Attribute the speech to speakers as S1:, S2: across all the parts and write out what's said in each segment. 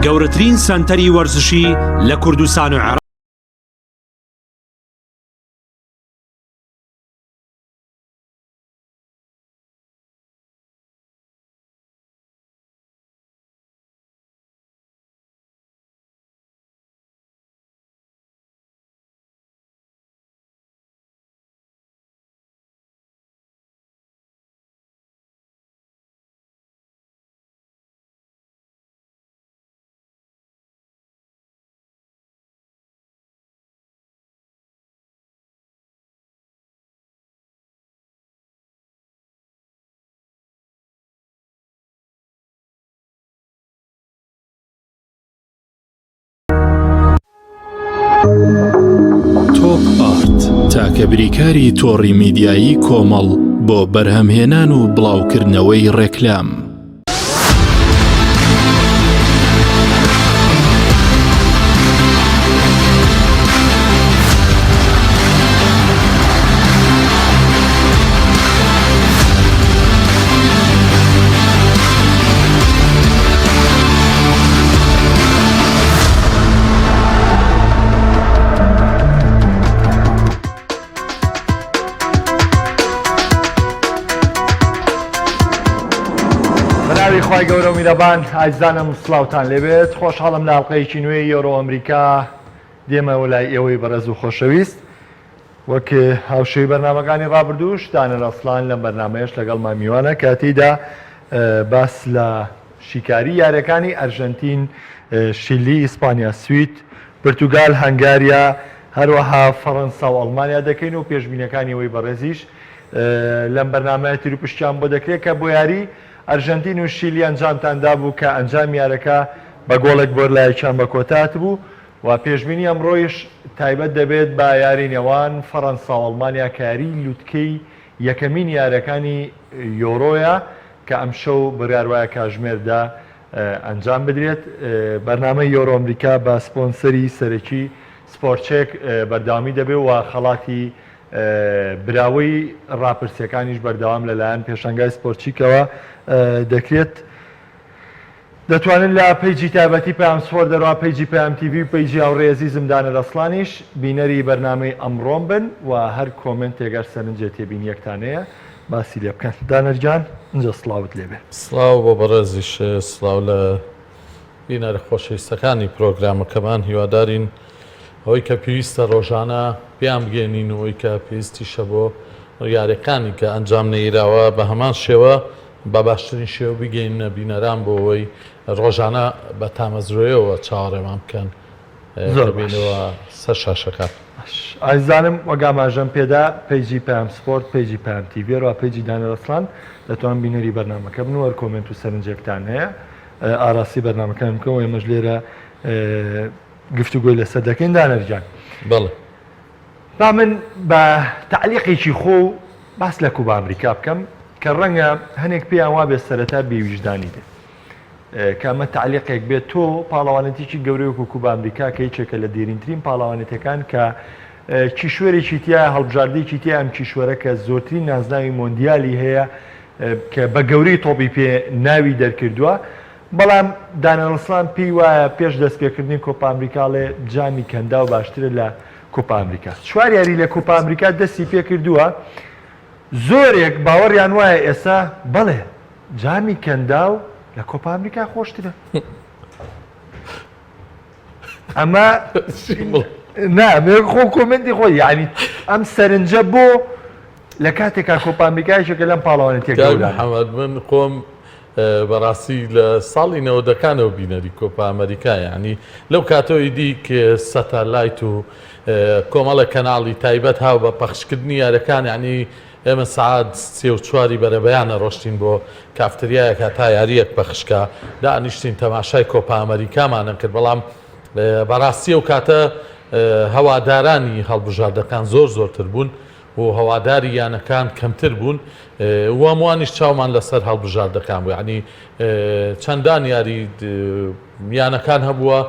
S1: گەورەترین سەنتەری وەرزشی لە کوردستان و عێراق.
S2: تۆپ ئارت تاکە بریکاری تۆڕی میدیایی کۆمەڵ بۆ بەرهەمهێنان و بڵاوکردنەوەی ڕێکلام.
S3: خی گەورە میرەبان ئایزانم سلااوان لێبێت خۆشحاڵم لە ئەڵلقەیەکی نوێی یۆرۆ ئەمریکا دێمەوە لای ئێوەی بەڕێز و خۆشەویست وەک هاوشەی بەرنمەکانی ڕابردووش دانە ڕەسڵان لەم بەرنمەیەش لەگەڵ مامیوانە کاتیدا باس لە شیکاری یاریەکانی ئەرژەنتین، شیلی، ئیسپانیا، سوید، پرتوگال، هەنگاریا، هەروەها فەڕەنسا و ئەڵمانیا دەکەین و پێشبینەکانی ئەوەی بەڕێزیش لەم بەرنمەیە تر و پشتیان بۆ دەکرێت کە بۆ یاری ئەرژەنتین و شیلی ئەنجامتاندا بوو کە ئەنجام یارەکە بە گۆڵێک بۆ لایەکیان بە کۆتات بوو و پێشبینی ئەمڕۆیش تایبەت دەبێت بە یاری نێوان فەڕەنسا و ئەڵمانیا کە یاری لوتکەی یەکەمین یارەکانی یۆرۆیە کە ئەم شەو بڕیاروایە کاژمێردا ئەنجام بدرێت. بەرنامەی یۆرۆ ئەمریکا بە سپۆنسەری سەرەکی سپۆرتچێک بەرداوامی دەبێت و خەڵاتی براوەی ڕاپرسیەکانیش بەردەوام لەلایەن پێشەنگای سپۆرتچیکەوە دەکرێت. دەتوانن لە پەیجی تایبەتی پێیام سپۆرت دەڕوا پەیجی پێیام تیڤی و پەیجی هاوڕێی عەزیزم دانە ڕەسڵانیش بینەری بەرنامەی ئەمڕۆم بن و هەر کۆمنتێک ئەگەر سەرنجێ تێبین یەکتانەیە باسی لێ بکەن. دانەرجان اینجا سڵاوت لێبێ.
S4: سڵاو بۆ بەڕێزیش سڵاو لە بینەرە خۆشەویستەکانی پرۆگرامەکەمان هیوادارین ئەوەی کە پێویستە ڕۆژانە پێیان بگەێنین و ئەوەی کە پێویستیشە بۆ یاریەکانی کە ئەنجام نەیراوە بە هەمان شێوە بە باشترین شێوە بگەینە بینەران بۆ ئەوەی ڕۆژانە بە تامەزرۆیەوە چاوەڕێمان بکەن بینەوە سەر شاشەکە.
S3: ئایزانم وەگاماژەم پێدا پەیجی پێیام سپۆرت، پەیجی پێیام تیڤێرەوە پەیجی دانە ڕەسڵان دەتوان بینەری بەرنامەکە بن و هەر کۆمنت و سەرنجێکتان هەیە ئاراسی بەرنامەکان بکەم ئێمەش لێرە گفتوگۆی لەسەر دەکەین. دانەرجان
S4: بەڵێ
S3: با من بە تعلیقێکی خۆ باس لە کوبا ئەمریکا بکەم کە ڕەنگە هەنێک پێیان وا بێت سەرەتا بێویژدانی دێت کامە تعلیقێک بێت تۆ پاڵەوانەتێکی گەورەیەک و کوبا ئەمریکا کە هیچێکە لە دێرینترین پاڵەوانێتەکان کە کیشوەرێکی تایە هەڵبژاردەیەکی تیا ئەم کیشوەرە کە زۆرترین نازناوی مۆندیالی هەیە کە بە گەورەی تۆپی پێ ناوی دەرکردووە. بەڵام دانەڕسڵان پێی وایە پێش دەستپێکردنی کۆپا ئەمریکاڵێ جامی کەندا و باشترە لە کۆپا ئەمریکا. چوار یاری لە کۆپا ئەمریکا دەستی پێ کردووە زۆرێک باوەڕیان وایە ئێستا بەڵێ جامی کەندا و لە کۆپا ئەمریکا خۆشترە. ئەمە خۆ کۆمنتی خۆی یعنی ئەم سەرنجە بۆ لە کاتێکا کۆپا ئەمریکایشێکە لەم پاڵەوانێتێک
S4: محەممەد من خۆم بەڕاستی لە ساڵی 90ەکانەوە بینەری کۆپا ئەمریکا ینی لەو کاتەوەی دی کە سەتەلایت و کۆمەڵە کەناڵی تایبەت هاو بە پەخشکردنی یارەکان ینی ئێمە سعات 34 بەرەبەیانە ڕۆشتین بۆ کافتریایەکە تا یاریەک پەخشکە دانیشتین تەماشای کۆپا ئەمریکامانە کرد. بەڵام بەڕاستی ئەو کاتە هەوادارانی هەڵبژاردەکان زۆرتر بوون و هەواداری یانەکان کەمتر بوون و هەمووانیش چاومان لەسەر هەڵبژاردەکان بوو. ینی چەندان یاری یانەکان هەبووە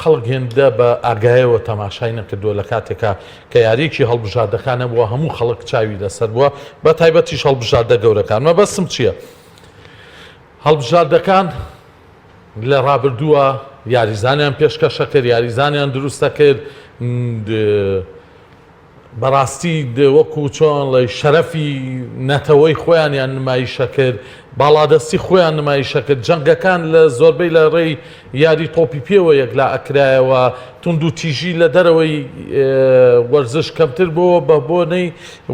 S4: خەڵک هێندە بە ئاگایەوە تەماشای نەکردووە لە کاتێکا کە یاریێکی هەڵبژاردەکانە بووە هەموو خەڵک چاوی لەسەر بووە بە تایبەتیش هەڵبژاردە گەورەکان. مە بەسم چییە؟ هەڵبژاردەکان لە ڕابردووە یاریزانیان پێشکەشە کرد یاریزانیان دروستە کرد بەڕاستی وەکو چۆن لە شەرەفی نەتەوەی خۆیانیان نمایشە کرد باڵادەستی خۆیان نمایشە کرد جەنگەکان لە زۆربەی لە ڕێی یاری تۆپی پێوە یەکلا ئەکرایەوە تونند و تیژی لە دەرەوەی وەرزش کەمتر بۆ بە بۆنەی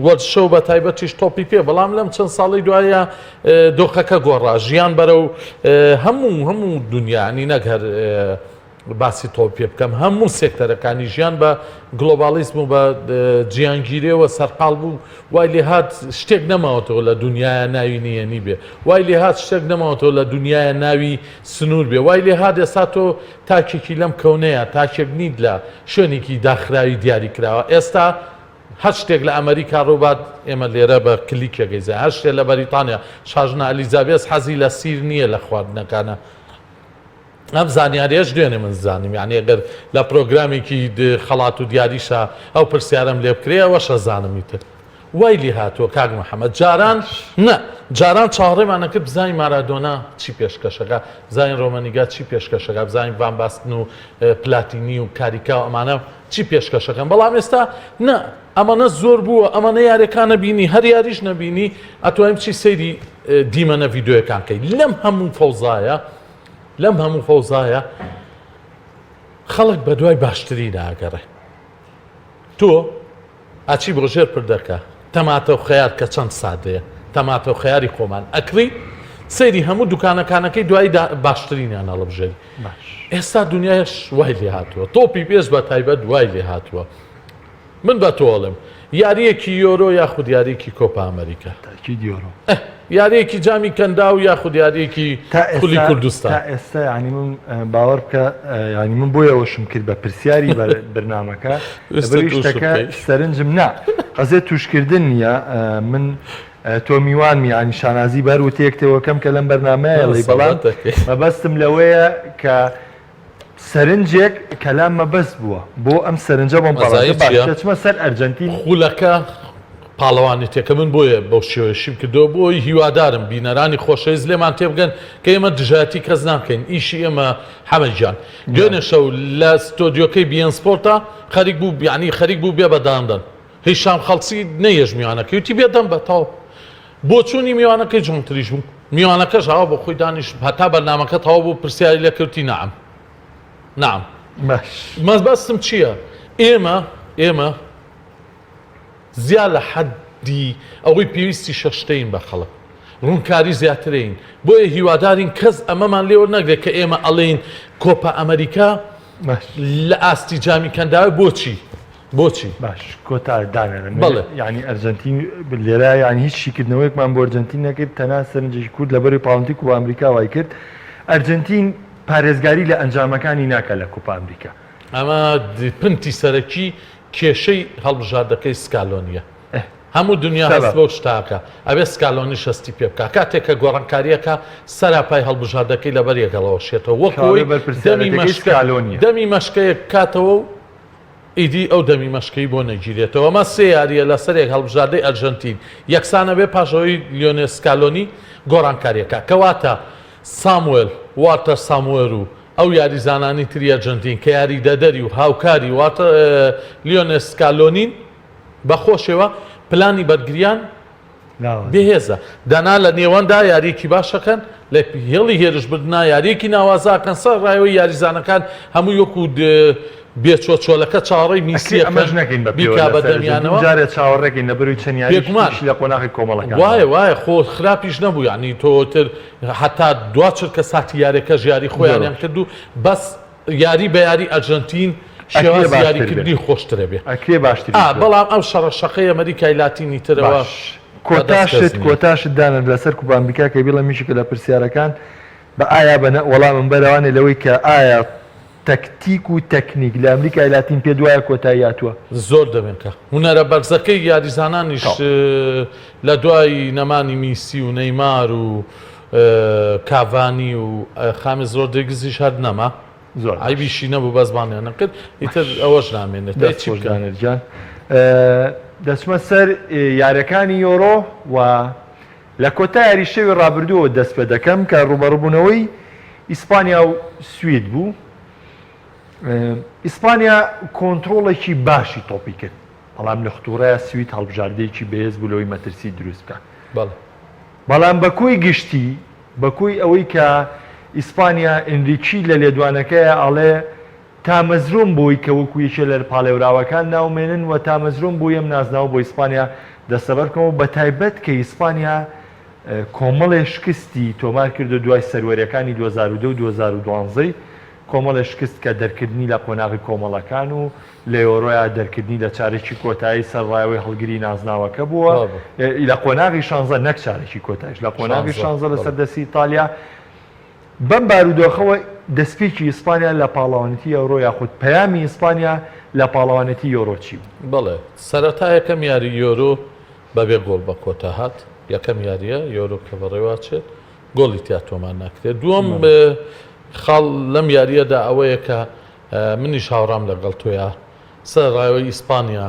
S4: وەرزشە و بە تایبەتیش تۆپی پێ بەڵام لەم چەند ساڵی دوایە دۆخەکە گۆڕا ژیان بەرەو هەموو دنیانی نەگەر باسی تۆ پێ بکەم هەموو سێکتەرەکانی ژیان بە گلۆبالیزم و بە جیهانگیریەوە سەرقاڵ بوو وای لێ هات شتێک نەماوەتەوە لە دنیاە ناوی نێنی بێ وای لێ هات شتێک نەماوەتەوە لە دنیاە ناوی سنوور بێ وای لێ هات ئێستا تۆ تاکێکی لەم کەونەیە تاکێک نیت لە شوێنێکی داخراوی دیاری کراوە ئێستا هەر شتێک لە ئەمریکا ڕووبات ئێمە لێرە بە کلیکێکگەیزە هەر شتێک لە بەریتانیا شاژنە ئەلیزابێس حەزی لە سیر نییە لە خواردنەکانە ئەم زانیاریەش دوێنێ من زانیم یعنی ئەگەر لە پرۆگرامێکی خەڵات و دیاریشە ئەو پرسیارم لێ بکرێ ئەوەشە زانمی تر وای لێ هاتووە کاک محەممەد جاران چاڕێمانە کرد بزای مارادۆنا چی پێشکەشەکە بزانین ڕۆمەنیگا چی پێشکەشەکە بزانین وان باستن و پلاتینی و کاریکا و ئەمانە چی پێشکەشەکەن بەڵام ئێستا نه ئەمەنە زۆر بووە ئەمەنە یاریەکان نەبینی هەر یاریش نەبینی ئەتوانین چی سەیری دیمەنە ڤیددیۆیەکان کەین لەم هەموو فەوزایە خەڵک بە دوای باشتری ناگەڕێ تۆ ئاچی بۆ ژێر پردەکە تەماتە و خەیار کە چەند سادەیە تەماتە و خەیاری خۆمان ئەکری سەیری هەموو دوکانەکانەکەی دوای باشترینیان هەڵبژێری ئێستا دنیاش وای لێ هاتووە تۆپی پێش بە تایبەت دوای لێ هاتووە من بە تۆڵم یاریەکی یۆرۆ یاخود یاریەکی کۆپا ئەمریکا یاریەکی جامی کەندا و یاخود یاریەکی خولی کوردستان
S3: تا ئێستا ینی من باوەڕ بکە ینی من بۆیەوەشم کرد بە پرسیاری بەرنامەکە شتەکە سەرنجم نا قەزێت توشکردن نییە من تۆ میوانمی ینی شانازی بەر و تێکتەوەکەم کە لەم بەرنامەیە لەی بەڵام مەبەستم لەوەیە کە سەرنجێک کەلام مەبەست بووە بۆ ئەم سەرنجە بۆم بەڵچمە سەر ئەرجەنتین
S4: خولەکە پاڵەوانێتێکە من بۆیە بەو شێوەشیم کردەوە بۆی هیوادارم بینەرانی خۆشەویست لێمان تێبگەن کە ئێمە دژاتی کەس ناکەین ئیشی ئێمە هەمەجان دوێنێ شەو لە ستۆدیۆکەی بیەن سپۆرتە خەریک بوو ینی خەریک بوو بێ بەداندن هیچشان خەڵکی نەیەژ میوانەکەی وتی بێدەم بەتاو بۆ چوونی میوانەکەی جۆنتریش بوو میوانەکەش ئاوا بۆ خۆی دانیش هەتا بەرنامەکە تەواو بوو پرسیاری لەکردی نعم مەبەستم چییە ئێمە زیاد لە حەدی ئەوەی پێویستی شەشتەین بە خەڵک ڕوونکاری زیاترین بۆیە هیوادارین کەس ئەمەمان لێوە نەگرێت کە ئێمە ئەڵێین کۆپا ئەمریکا لە ئاستی جامی کەنداوە بۆچی
S3: باش کۆتادانێن ینی ئەرجنتین لێرە ینی هیچ شیکردنەوەیەکمان بۆ ئەرجنتین نەکرد تەنها سەرنجێکی کورد لە بەری پاڵنتیک و ئەمریکا وای کرد ئەرجنتین پارێزگاری لە ئەنجامەکانی ناکە لە کۆپا ئەمریکا
S4: ئەمە پنتی سەرەکی کێشەی هەڵبژاردەکەی سکالۆنیە هەموو دنیا هەست بۆ شتاکە ئەبێ سکالۆنی شەستی پێ بکە کاتێککە گۆڕانکاریەکە سەراپای هەڵبژاردەکەی لە بەریەکەڵەوە شێتەوە وەکوی دەمی مەشکەیە کاتەوە و ئیدی ئەو دەمی مەشکەی بۆ نەگیرێتەوە ئەمە سێ یاریە لە سەرێک هەڵبژاردەی ئەرجنتین یەکسانە بێ پاشەوەی لیۆنێ سکالۆنی گۆڕانکاریەکە کەواتە ساموێل واتە ساموێر و ئەو یاریزانانی تری ئەرجنتین کە یاری دەدەری و هاوکاری واتە لیۆنێ سکالۆنین بەخۆشەوە پلانی بەرگریان بێهێزە دانا لە نێواندا یاریەکی باشەکەن لە هێڵی هێرشبردنا یاریەکی ناوازاکەن سەر ڕایەوەی یاریزانەکان هەموو یەکو بێچۆچۆلەکە چاڕی میسی
S3: ئەمەش نەکەین
S4: بە دەمیانەوە
S3: جارێت چاوەڕێکین لە بەروی چەندیاریش لە قۆناغی کۆمەڵەکان
S4: وایە خۆ خراپیش نەبوو ینی تۆتر هەتا دوچر کە ساتی یاریەکە ژیاری خۆیانیان کرد و بەس یاری بە یاری ئەرجنتین شێواز یاریکردنی خۆشترە بێ
S3: ئەکرێ باشتر
S4: بەڵام ئەو شەڕەشەقەی ئەمریکای لاتینی ترەوە
S3: کۆتاشت دانن لەسەر کوپا ئەمریکا کە بیڵە میشکە لە پرسیارەکان بە ئایا بە وەڵامم بەرەوانێ لەوەی کە ئایا تەکتیک و تەکنیک لە ئەمریکای لاتین پێ دوایە کۆتاییاتوە
S4: زۆر دەبێنکە هونەرە بەرزەکەی یاریزانانیش لە دوای نەمانی میسی و نەیمار و کاڤانی و خامێز ڕۆدریگزیش هەر نەما
S3: زۆر
S4: ئایبیشی نەبوو بەزبانیان نەکرد ئیتر ئەوەش نامێنێت
S3: دەستۆژدانەرجان دەچمە سەر یاریەکانی یۆرۆ و لە کۆتا یاری شەوی ڕابردووە دەست پێ دەکەم کە ڕوبەڕووبوونەوەی ئیسپانیا و سوید بوو. ئیسپانیا کۆنتترۆڵێکی باشی تۆپی کرد، بەڵام لە خطورەیە سوید هەڵبژاردەیەکی بەهێز بوو لەوەی مەترسی دروست بکە. بەڵام بەکوی گشتی بەکوی ئەوەی کە ئیسپانیا ئەنریکی لە لێدوانەکەیە ئاڵێ تامەزرۆم بۆی کە وەکو یەکێ لە پاڵێوراوەکان ناومێنن و تامەزرۆم بۆ یەم نازناوە بۆ ئیسپانیا دەسەبەر بکەمەوە بە تایبەت کە ئیسپانیا کۆمەڵێ شکستی تۆمار کردو دوای سەروەریەکانی 2010 و 2012 کۆمەڵە شکست کە دەرکردنی لە قۆناغی کۆمەڵەکان و لە یۆرۆیا دەرکردنی لە چارێکی کۆتایی سەرڕایەوەی هەڵگری نازناوەکە بووە لە قۆناغی شانزە نەک چارێکی کۆتایش لە قۆناغی شانزە لە سەردەسی ئیتالیا. بەم بارودۆخەوە دەستپێکی ئیسپانیا لە پاڵاوانەتی یۆرۆ یاخود پەیامی ئیسپانیا لە پاڵاوانەتی یۆرۆ چی بوو؟
S4: بەڵێ سەرەتا یەکەم یاری یۆرۆ بەبێ گۆڵ بە کۆتا هات، یەکەم یاریە یۆرۆ کە بەڕێواچێت گۆڵی تیا تۆمان ناکرێت. دووەم خاڵ لەم یاریەدا ئەوەیە کە منیش هاوڕام لەگەڵ تۆیە سەرڕایەوەی ئیسپانیا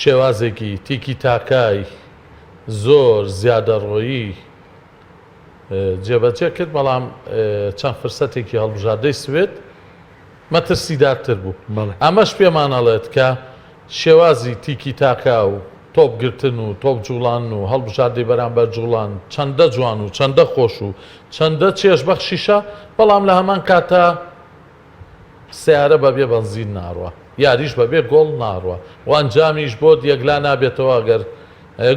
S4: شێوازێکی تیکی تاکای زۆر زیادەڕۆیی جێبەجێ کرد، بەڵام چەند فرسەتێکی هەڵبژاردەی سوێت مەترسیدارتر بوو. ئەمەش پێمانەڵێت کە شێوازی تیکی تاکا و تۆپ گرتن و تۆپ جوڵان و هەڵبژاردەی بەرامبەر جوڵان چەندە جوان و چەندە خۆش و چەندە چێژبەخشیشە، بەڵام لە هەمان کاتە سیارە بەبێ بەنزین ناڕوە، یاریش بەبێ گۆڵ ناڕوە، وانجامیش بۆ یەکلا نابێتەوە ئەگەر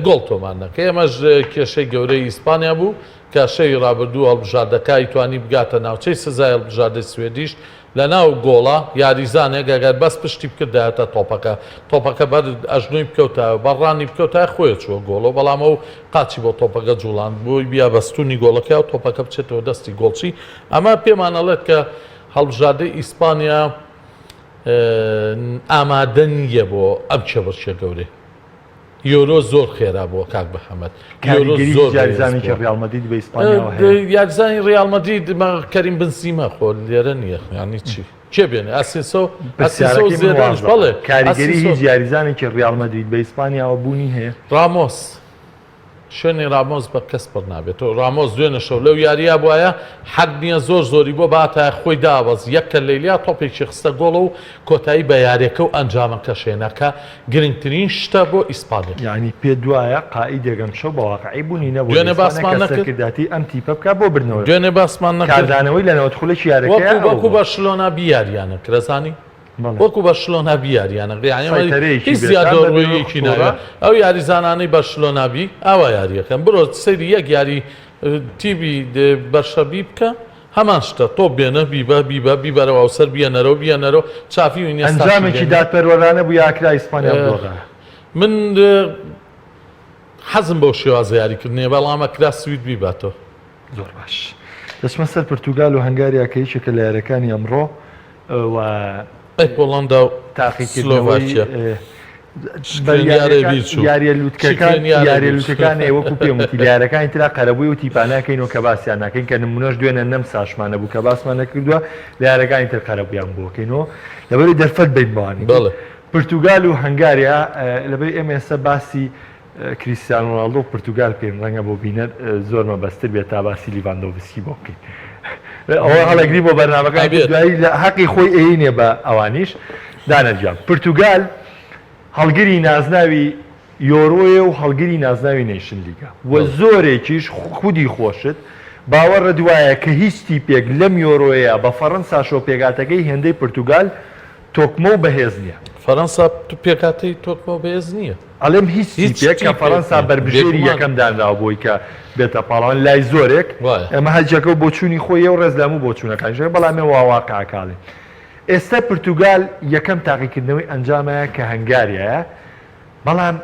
S4: گۆڵ تۆمان نەکە. ئێمەش کێشەی گەورەی ئیسپانیا بوو کە شەوی ڕابردوو هەڵبژاردەکەی توانی بگاتە ناوچەی سزای هەڵبژاردەی سوێدیش لە ناو گۆڵە یاریزانێک ئەگەر بەس پشتی بکردایەتە تۆپەکە بەر ئەژنووی بکەوتە بەڕانی بکەوتە خۆی چووە گۆڵەوە، بەڵام ئەو قاچی بۆ تۆپەکە جوڵان بۆی بیا بەستونی گۆڵەکە و تۆپەکە بچێتەوە دەستی گۆڵچی. ئەمە پێمانەڵێت کە هەڵبژاردەی ئیسپانیا ئامادە نییە بۆ ئەم چێبەرچێ گەورەی. یۆرۆ زۆر خێرا بووە کاک بەحەمەد،
S3: یاریزانی کە ڕیال مەدرید بە ئیسپانیا هەیە.
S4: یاریزانی ڕیال مەدرید کەریم بنزیمە خۆ لێرە نییە، یانی چی کێ بێنێ ئەسێسۆ زێدانش بەڵێ
S3: کاریگەری هیچ یاریزانێکی ڕیال مەدرید بە ئیسپانیاوە بوونی هەیە.
S4: ڕامۆس شوێنی ڕامۆس بە کەس پڕ نابێت. ڕامۆس دوێنە شەو لەو یاریە بواە حەق نییە زۆری بۆ باتە خۆی داوەز یەکە لەیلیا تۆپێکی خستە گۆڵە و کۆتایی بە یاریەکە و ئەنجامەکە شوێنەکە گرنگترین شتە بۆ ئیسپانیا.
S3: یعنی پێ دوایە قائی دەگەم شەو بە واقعی بوونی نەبوو دوێنێ باسمان نەکرداتی ئەم تیپە بکە بۆ برنەوە
S4: دوێنێ باسمان
S3: نەکردانەوەی لە نەوەتخولێکی یاریەکە
S4: وەکو بەرشلۆنا بیاریانە کرەزانی وەکو بەرشلۆنا بیاریانە هیچ زیادۆڕۆیەکی ناوە ئەو یاریزانانەی بەرشلۆنابی ئاوا یاریەکەم برۆ سەیری یەک یاری تیبی بەرشەبی بکە هەمان شتە تۆ بێنە بیبەرەوە و سەر بیەنەرەوە چافی و
S3: ئەنجامێکی دادپەروەرانە بوو یاکرا ئیسپانیا بۆڕە.
S4: من حەزم بۆ شێوازە یاریکردنێ بەڵامە کرا سوید بیباتەوە.
S3: زۆر باش دەچمە سەر پرتوگال و هەنگاریا کە هیچێکە لە یاریەکانی ئەمڕۆ و
S4: پۆڵەندا و
S3: تاقیکردنەوەی یاریە لوتکەکان وەکو پێم وتی لە یاریەکانی ترا قەرەبووی و تیپانەکەینەوە کە باسییان ناکەین کە نمونەش دوێنە نەم ساشمانە بوو کە باسمان نەکردووە لە یاریەکانی تر قەرەبوویان بۆکەینەوە لەبەری دەرفەت بین بوانی. پرتوگال و هەنگاریا لەبەر ئێمە ئێستا باسی کریستیانۆ ڕۆناڵدۆ و پرتوگال پێم ڕەنگە بۆ بینەر زۆر مەبەستر بێت تا باسی لیڤاندۆڤسکی بۆ بکەین. ئەوە هەڵەگری بۆ بەرنامەکان دوایی لە حەقی خۆی ئەینێ بە ئەوانیش دانەرجام. پرتوگال هەڵگری نازناوی یۆرۆیە و هەڵگری نازناوی نەیشن لیگە و زۆرێکیش خودی خۆشت باوەڕە دوایە کە هیچ تیپێک لەم یۆرۆیە بە فەڕەنسا شۆ پێگاتەکەی هێندەی پرتوگال تۆکمە و بەهێز نییە.
S4: فەڕەنسا پێکاتەی تۆکمە و بەهێز نییە.
S3: ئەڵێم هیچ تیپێک کە فەڕەنسا بەربژێری یەکەم دانراوە بۆی کە بێتە پاڵەوان لای زۆرێک ئەمە هەرجەکە و بۆچوونی خۆی و ڕێزلام و بۆچوونەکانش بەڵام واواقعکاڵێ. ئێستا پرتوگال یەکەم تاقیکردنەوەی ئەنجامەیە کە هەنگاریایە بەڵام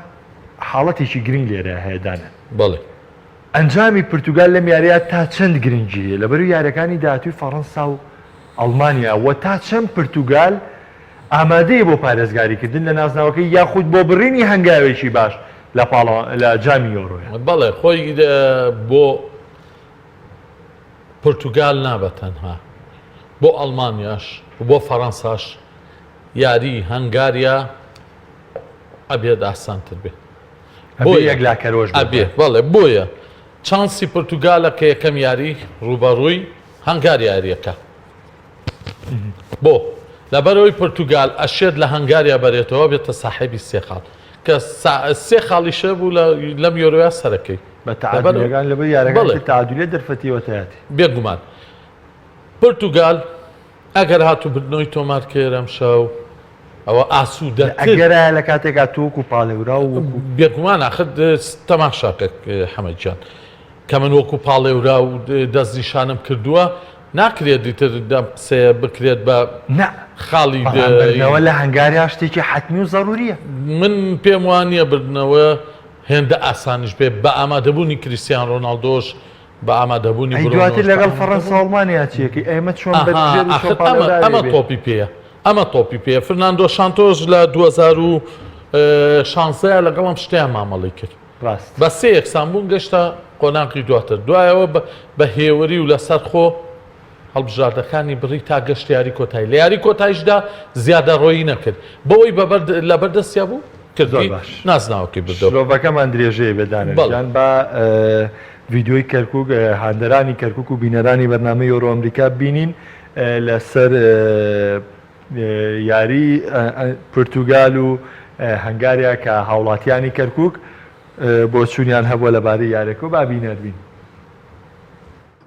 S3: حاڵەتێکی گرنگ لێرە هەیەدانە.
S4: بەڵێ
S3: ئەنجامی پرتوگال لەم یاریە تا چەند گرنگیە لەبەروی یاریەکانی داهاتووی فەڕەنسا و ئەڵمانیا و تا چەند پرتوگال ئامادەیە بۆ پارێزگاریکردن لە نازناوەکەی یاخود بۆ بڕینی هەنگاوێکی باش لە جامی یۆرۆیە.
S4: بەڵێ خۆی بۆ پرتوگال نابە تەنها بۆ ئەڵمانیاش بۆ فەڕەنساش یاری هەنگاریا ئەبێت ئاسانتر بێت بۆ
S3: یەک لاکەرۆژ
S4: ئەبێ. بەڵێ بۆیە چانسی پرتوگالە کە یەکەم یاری ڕوبەڕووی هەنگار یاریەکە بۆ لەبەرەوەی پرتوگال ئەشێت لە هەنگاریا بەرێتەوە بێتە ساحێبی سێ خاڵ کە سێ خاڵیشە بوو لەم یۆرۆیا سەرەکەی
S3: بە تعادلەکان لەبەر یاریەکان تعادلێ دەرفەتیوەتایەتی
S4: بێگومان پرتوگال ئەگەر هاتوو بردنەوەی تۆمارکێر ئەم شەو ئەوە ئاسوودەکرد
S3: ئەگەرە لە کاتێکا تۆک و پاڵێورا و
S4: بێگومان ئاخر تەماشاکە حەمەدجان کە من وەکو پاڵێورا و دەستنیشانم کردووە ناکرێت دیتر دەم قسەیە بکرێت بە خاڵی
S3: بردنەوە لە هەنگاریا شتێکی حتمی و ضروریە
S4: من پێم وانە بردنەوە هێندە ئاسانیش بێ بە ئامادەبوونی کریستیان ڕۆناڵدۆش بە ئامادەبوونی
S3: دواتر لەگەڵ فەڕەنسا ئەڵمانیا چیەکە ئێمە چۆن
S4: ئەمە تۆپی پێە ئەمە تۆپی پێ فرناندۆ شانتۆش لە 2016 لەگەڵم شتیان مامەڵی کرد بە سێ یەکسان بوون گەشتە قۆناقی دواتر دوایەوە بە هێوری و لەسەر خۆ هەڵبژاردەکانی بڕی تا گەشت یاری کۆتایی لە یاری کۆتاییشدا زیادە ڕۆیی نەکرد بەوەی لە بەردەستیا بوو کردی نازناوەکەی
S3: بردەوەکەمان درێژەیە بێدانیان بە ڤیددیۆی کەرکک هاندەرانی کەرکک و بینەرانی بەرنامە یۆرۆ ئەمریکا بینین لەسەر یاری پرتوگال و هەنگاریا کە هاوڵاتیانی کەرکک بۆ چوونیان هەبووە لەبارەی یاریەکە و بابینەربین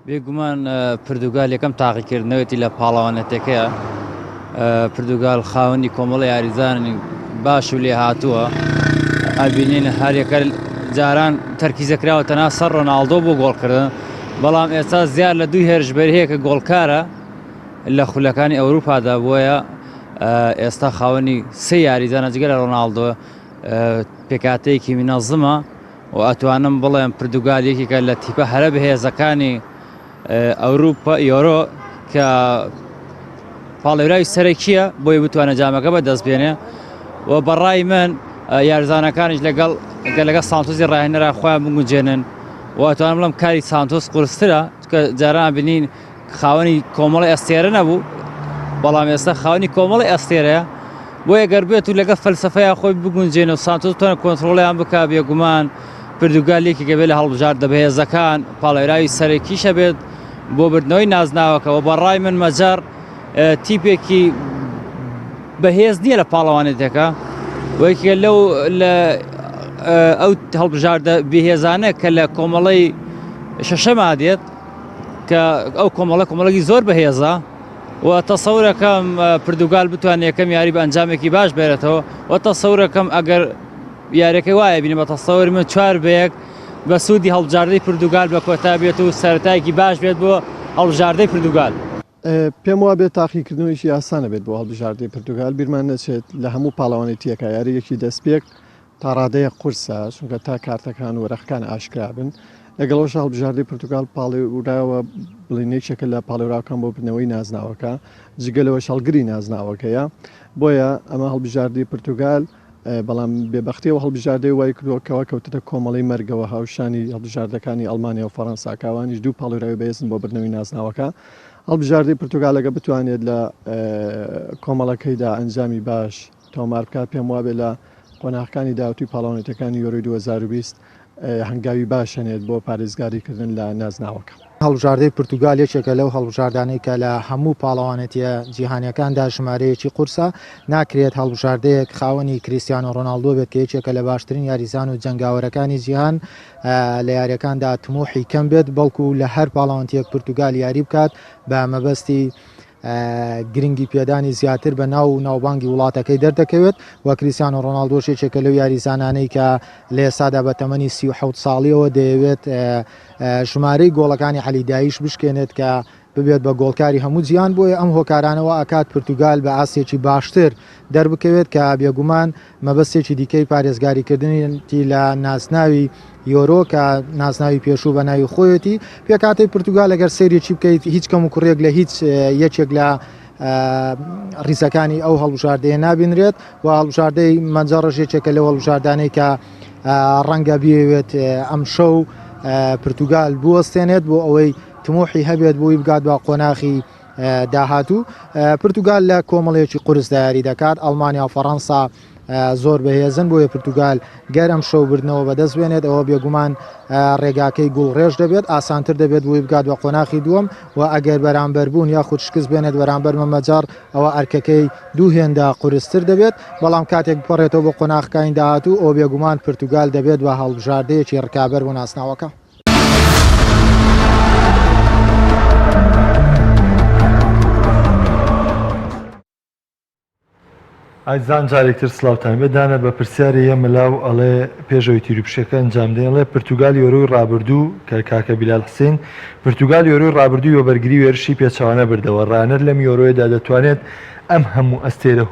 S5: بێگومان پرتوگال یەکەم تاقیکردنەوەی لە پاڵەوانەتەکەیە پرتوگال خاوەنی کۆمەڵی یاریزانی باش و لێ هاتووە ئابینین هەرێکە جاران تەرکیزەکراوە تەنها سەر ڕۆناڵدۆ بۆ گۆڵکردن بەڵام ئێستا زیاد لە دوی هێرشبەر هەیە کە گۆڵکارە لە خولەکانی ئەوروپادا بۆیە ئێستا خاوەنی سێ یاریزانە جگە لە ڕۆناڵدۆ پێکاتەیەکی منەظمە و ئەتوانم بڵێم پرتوگال یەکێکە لە تیپە هەرە بەهێزەکانی ئەوروپا یۆرۆ کە پاڵێورای سەرەکیە بۆی بتوانە جامەکە بەدەست بێنێ و بەڕای من یاریزانەکانیش لەگەڵ سانتۆسی ڕاهێنەرا خۆیان بگونجێنن و ئەتوانم بڵم کاری سانتۆس قورسترە کە جاران بینین خاوەنی کۆمەڵی ئەستێرە نەبوو بەڵام ئێستا خاوەنی کۆمەڵی ئەستێرەیە بۆیە گەربێت و لەگە فەلسەفەیە خۆی بگونجێنە و سانتۆس بتوانە کۆنتڕۆڵیان بکا بێگومان پرتوگال یەکێکە بێت لە هەڵبژاردە بەهێزەکان پاڵێراوی سەرەکیشە بێت بۆ بردنەوەی نازناوەکەەوە بەڕای من مەجار تیپێکی بەهێز نییە لە پاڵەوانێتەکە وەکێ لەو لە ئەو هەڵبژاردە بەهێزانە کە لە کۆمەڵی شەشەما دێت کە ئەو کۆمەڵێکی زۆر بەهێزە و تەسەورەکەم پرتوگال بتوانێت یەکەم یاری بە ئەنجامێکی باش بێرێتەوە و تەسەورەکەم ئەگەر یاریەکەی وایە بینی بە تەسەوری من 4 بەیەک بە سوودی هەڵبژاردەی پرتوگال بە کۆتا بێت و سەرەتایەکی باش بێت بۆ هەڵبژاردەی پرتوگال
S6: پێم وابێت تاقیکردنەوەیشی ئاسانە بێت بۆ هەڵبژاردەی پرتوگال بیرمان نەچێت لە هەموو پاڵەوانێتیەکە یاریەکی دەستپێک تا ڕادەیە قورسە چونکە تا کارتەکان و وەرەخەکان ئاشکرا بن لەگەڵەوە هەڵبژاردەی پرتوگال پاڵێوراوە بڵینێکێکە لە پاڵێوراکان بۆ بنەوەی نازناوەکە جگەلەوە شەڵگری نازناوەکەیە بۆیە ئەمە هەڵبژاردەی پرتوگال بەڵام بێبەختیەوە هەڵبژاردەی وای کردوەکەەوە کەوتتە کۆمەڵی مەرگەوە هاوشانی هەڵبژاردەکانی ئەڵمانیا و فەڕەنساکەوانیش دوو پاڵێراوی بەهێزن بۆ بردنەوەی نازناوەکە هەڵبژاردەی پرتوگالەکە بتوانێت لە کۆمەڵەکەیدا ئەنجامی باش تۆمار بکات پێم وابێت لە قۆناغەکانی داوتوی پاڵەوانێتەکانی یۆرۆی 2020 هەنگاوی باشەنێت بۆ پارێزگاریکردن لە نازناوەکە.
S7: هەڵبژاردەی پرتوگال یەکێکە لەو هەڵبژاردانەی کە لە هەموو پاڵەوانێتیە جیهانیەکاندا ژمارەیەکی قورسە ناکرێت هەڵبژاردەیەک خاوەنی کریستیانۆ ڕۆناڵدۆ بێت کە یەکێکە لە باشترین یاریزان و جەنگاوەرەکانی جیهان لە یاریەکاندا تموحی کەم بێت بەڵکو لە هەر پاڵەوانتیەک پرتوگال یاری بکات بە مەبەستی گرنگی پێدانی زیاتر بە ناو و ناوبانگی وڵاتەکەی دەردەکەوێت و کریستیانۆ ڕۆناڵدۆ شێکێکە لەو یاریزانانەی کە لە ئێستادا بە تەمەنی 37 ساڵیەوە دەیەوێت ژمارەی گۆڵەکانی عەلیداییش بشکێنێت کە ببێت بە گۆڵکاری هەموو جیان بۆیە ئەم هۆکارانەوە ئاکات پرتوگال بە ئاسێکی باشتر دەربکەوێت کە بێگومان مەبەستێکی دیکەی پارێزگاریکردنی لە ناسناوی یۆرۆ کە ناسناوی پێشوو بە ناوی خۆیەتی پێکاتی پرتوگال لەگەر سەیرێکی بکەیت هیچ کەم و کوڕێک لە هیچ یەکێک لە ڕیزەکانی ئەو هەڵبژاردەیە نابینرێت و هەڵبژاردەی مەنجە ڕژێکێکە لە هەڵبژاردانەی کە ڕەنگە بێوێت ئەم شەو پرتوگال بوەستێنێت بۆ ئەوەی تموحی هەبێت بۆی بگات بە قۆناغی داهاتوو. پرتوگال لە کۆمەڵێکی قورس یاری دەکات ئەڵمانیا و فەڕەنسا زۆر بەهێزن بۆیە پرتوگال گەرم شەوبردنەوە بەدەست بێنێت ئەوە بێگومان ڕێگاکەی گوڵڕێژ دەبێت ئاسانتر دەبێت بۆی بگات بە قۆناغی دووەم و ئەگەر بەرامبەر بوون یاخود شکست بێنێت بەرامبەر مەمەجار ئەوە ئەرکەکەی دوو هێندا قورستر دەبێت بەڵام کاتێک بپەڕێتەوە بۆ قۆناغەکانی داهاتوو ئەو بێگومان پرتوگال دەبێت بە هەڵبژاردەیەکی ڕکابەر بۆ ناسناوەکە.
S3: ئایزان جارێکتر سلااوان بێدانە بە پرسیاری یە مەلاو ئەڵێ پێشەوەی تیروپشەکە ئەنجام دێڵێ پرتوگال یۆرۆی ڕابردوو کە کاکە بیلال حسین پرتوگال یۆرۆی ڕابردووی وەبەرگری وێرشی پێچوانە بردەوە ڕانەر لەم یۆرۆیەدا دەتوانێت ئەم هەموو ئەستێرە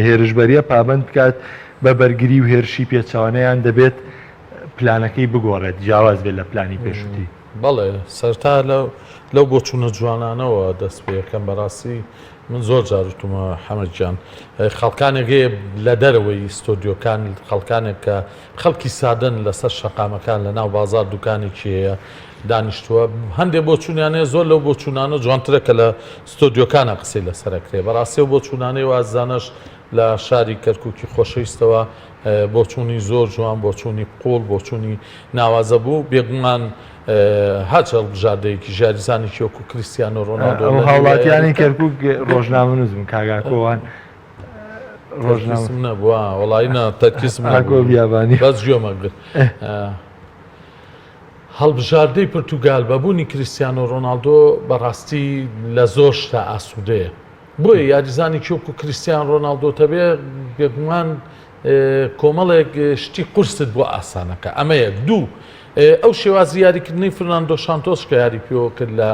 S3: هێرشبەریە پابند بکات بە بەرگری و هێرشی پێچوانەیان دەبێت پلانەکەی بگۆڕێت جیاواز بێت لە پلانی پێشوتی.
S4: بەڵێ سەرتا لەو بۆ چوونە جوانانەوە دەست پێ یەکەم بەڕاستی من زۆر جاروتمە حەمەدجان خەڵکانێکێ لە دەرەوەی ستۆدیۆکان خەڵکانێک کە خەڵکی سادن لەسەر شەقامەکان لە ناو بازار دوکانێکی هەیە دانیشتووە هەندێک بۆ چوونیانەیە زۆر لەو بۆ چوونانە جوانترە کە لە ستۆدیۆکانە قسەی لەسەرەکرێ بەڕاستی بۆ چوونانەی وازانش لە شاری کەرکووکی خۆشەویستەوە بۆ چوونی زۆر جوان بۆ چوونی قوڵ بۆ چوونی ناوازە بوو بێگومان هاچ هەڵبژاردەیەکی ژاریزانێکی وەکو کریستیانۆ ڕۆناڵدۆ
S3: هاوڵاتیانی کەرکووک ڕۆژنامە نووسم کاگاکۆوان
S4: ڕۆژنامە نەبووە وڵایە تەرکیزم
S3: بیابانی
S4: بەس گوێمەگرت هەڵبژاردەی پرتوگال بەبوونی کریستیانۆ ڕۆناڵدۆ بەڕاستی لە زۆر شتا ئاسوودەیە بۆیە یاریزانێکی وەکو کریستیان ڕۆناڵدۆ تەبێ بێگومان کۆمەڵێک شتی قورست بۆ ئاسانەکە ئەمە یەک دوو ئەو شێوازی یاریکردنی فرناندۆ شانتۆس کە یاری پێوە کرد لە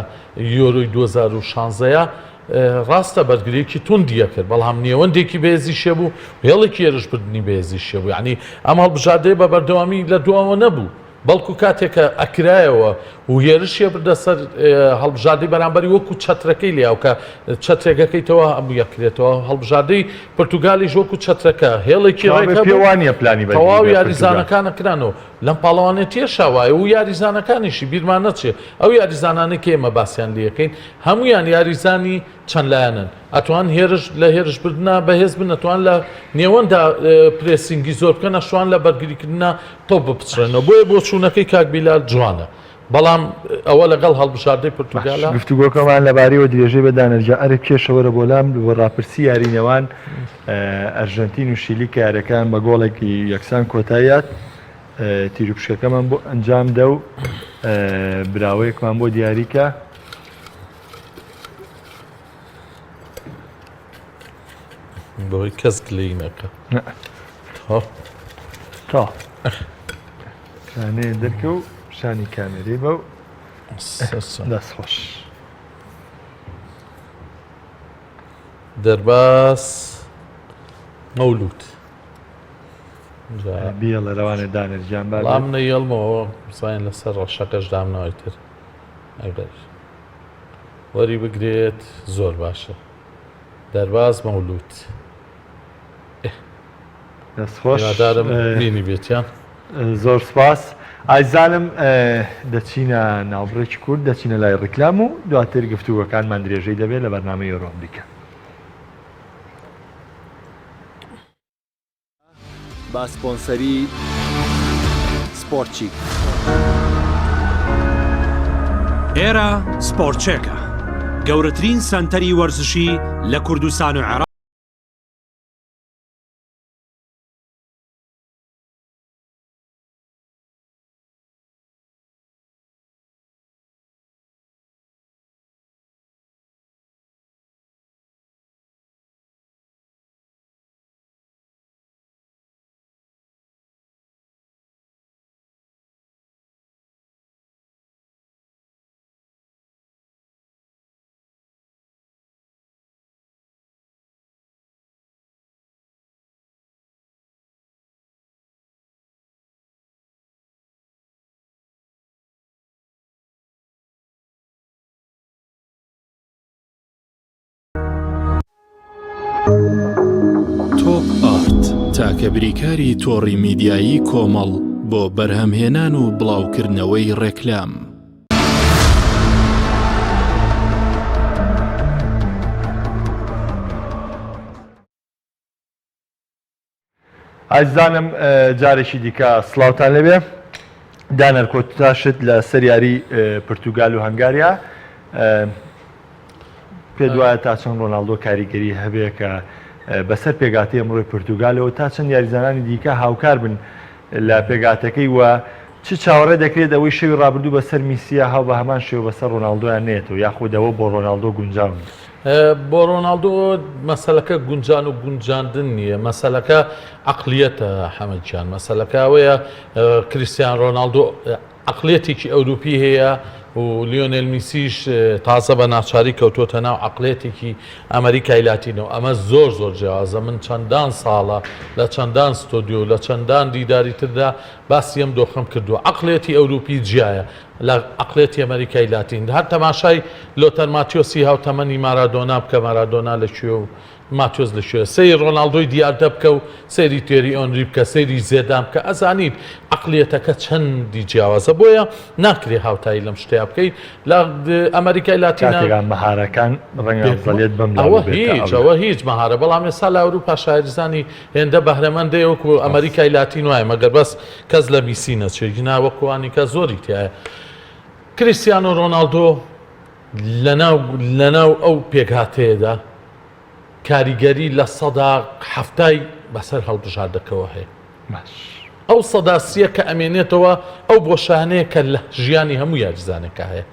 S4: یۆرۆی 2016 ڕاستە بەرگریەکی توندیە کرد بەڵام نێوەندێکی بێزی شێ بوو هێڵێکی هێرشبردننی بێزی شێ بوو یعنی ئەم هەڵبژاردەیە بە بەردەوامی لە دووەوە نەبوو بەڵکو کاتێکە ئەکرایەوە و هێرشیە بردە سەر هەڵبژاردەی بەرامبەری وەکو چەترەکەی لیاو کە چەترێکەکەیتەوە ئەموو یەکرێتەوە هەڵبژاردەی پرتوگالیش وەکو چەترەکە هێڵێکی
S3: پێوانە پلانی
S4: تەواو یاریزانەکانە کرانەوە لەم پاڵەوانێتیە شاوایە و یاریزانەکانیشی بیرمان نەچێ ئەو یاریزانانە کە ئێمە باسییان لەکەین هەمویان یاریزانی چەند لایەنن ئەتوان هێرش لە هێرشبردنە بەهێز بن ئەتوان لە نێوەندا پرێسینگی زۆر بکەن ئەشوان لە بەرگریکردنا تۆ بپچڕێنەوە بۆیە بۆ چوونەکەی کاک بیلال جوانە بەڵام ئەوە لەگەڵ هەڵبژاردەی پرتوگالە
S3: گفتوگۆکەمان لەبارەوە درێژەی بەدانەرجە ئەرە کێشەوەرە بۆلام بۆ ڕاپرسی یارینەوان ئەرژەنتین و شیلی کە یارەکان بە گۆڵێکی یەکسان کۆتاییات تیروپشەکەمان بۆ ئەنجام دە و براوەیەکمان بۆ دیاریکە
S4: بۆی کەس گلەی نەکە
S3: تا شانەیە دەرکە و شانی کامێری بە و دەستخۆش
S4: دەرباس مەولود
S3: بیە لە ڕەوانێ دانەرجان
S4: بەڵام نەیەڵمەوە بزانین لەسەر ڕەشەکەش دامنەوەی تر ئەگەر وەری بگرێت زۆر باشە دەرباز مەولود
S3: دەستخۆشدارم
S4: بینی بێتیان
S3: زۆر سپاس ئایزانم دەچینە ناوبڕێکی کورد دەچینە لای ڕیکلام و دواتر گفتوگەکانمان درێژەی دەبێت لە بەرنامەی ئۆرۆمریکا
S8: با سپۆنسەری سپۆرتچیک
S1: ئێرە سپۆرتچێکە گەورەترین سەنتەری وەرزشی لە کوردستان و عێراق
S2: تۆپ ئارت تاکە بریکاری تۆڕی میدیایی کۆمەڵ بۆ بەرهەمهێنان و بڵاوکردنەوەی ڕێکلام.
S3: ئازانم جارێکی دیکە سڵاوتان لەبێ دانەر کۆتاشت لە سەریاری پرتوگال و هەنگاریا پێ دوایە تا چەند ڕۆناڵدۆ کاریگەری هەبێ کە بەسەر پێگاتی ئەمڕۆی پرتوگالەوە تا چەند یاریزانانی دیکە هاوکار بن لە پێگاتەکەی وە چ چاوەڕێ دەکرێت ئەوەی شەوی ڕابردوو بەسەر میسیە هاو بە هەمان شێوە بەسەر ڕۆناڵدۆیان نێتەوە یاخودەوە بۆ ڕۆناڵدۆ گونجاون
S4: بۆ ڕۆناڵدۆ مەسەلەکە گونجان و گونجاندن نییە مەسەلەکە عقلیەتە حەمەدجان مەسەلەکە ئەوەیە کریستیان ڕۆناڵدۆ عقلێتێکی ئەوروپی هەیە و لیۆنێل میسیش تازە بە ناچاری کەوتۆتە ناو عقلێتێکی ئەمریکای لاتینەوە ئەمە زۆر زۆر جیازە من چەندان ساڵە لە چەندان ستۆدیۆ لە چەندان دیداری تردا باسی ئەم دۆخەم کردووە عقلێتی ئەوروپی جیایە لە عقلێتی ئەمریکای لاتین هەر تەماشای لۆتەر ماتیۆسی هاوتەمەنی مارادۆنا بکە مارادۆنا لەکوێ و ماتۆز لەشوێ سەیری ڕۆناڵدۆی دیاردە بکە و سەیری تێری ئۆنری بکە سەیری زێدام بکە ئەزانیت عقلێتەکە چەندی جیاوازە بۆیە ناکرێ هاوتایی لەم شتەیە بکەیت لە ئەمریکای لاتینە
S3: مەهارەکان ڕەنگەڵێت بەم
S4: ئەوە هیچ مەهارە بەڵام ێستا لە ئەوروپا شاعریزانی هێندە بەهرەمەندەیە وەکو ئەمریکای لاتین وایە مەگەر بەس کەس لە بیسی نەچێگینا وەکوانی کە زۆری تایە کریستیانۆ ڕۆناڵدۆ لەناو ئەو پێکهاتەیەدا کاریگەری لە سەدا هەفتای بەسەر هەڵبژاردەکەەوە هەیە ئەو سەداسیە کە ئەمێنێتەوە ئەو بۆشانەیە کە لە ژیانی هەموو یاریزانێکە هەیە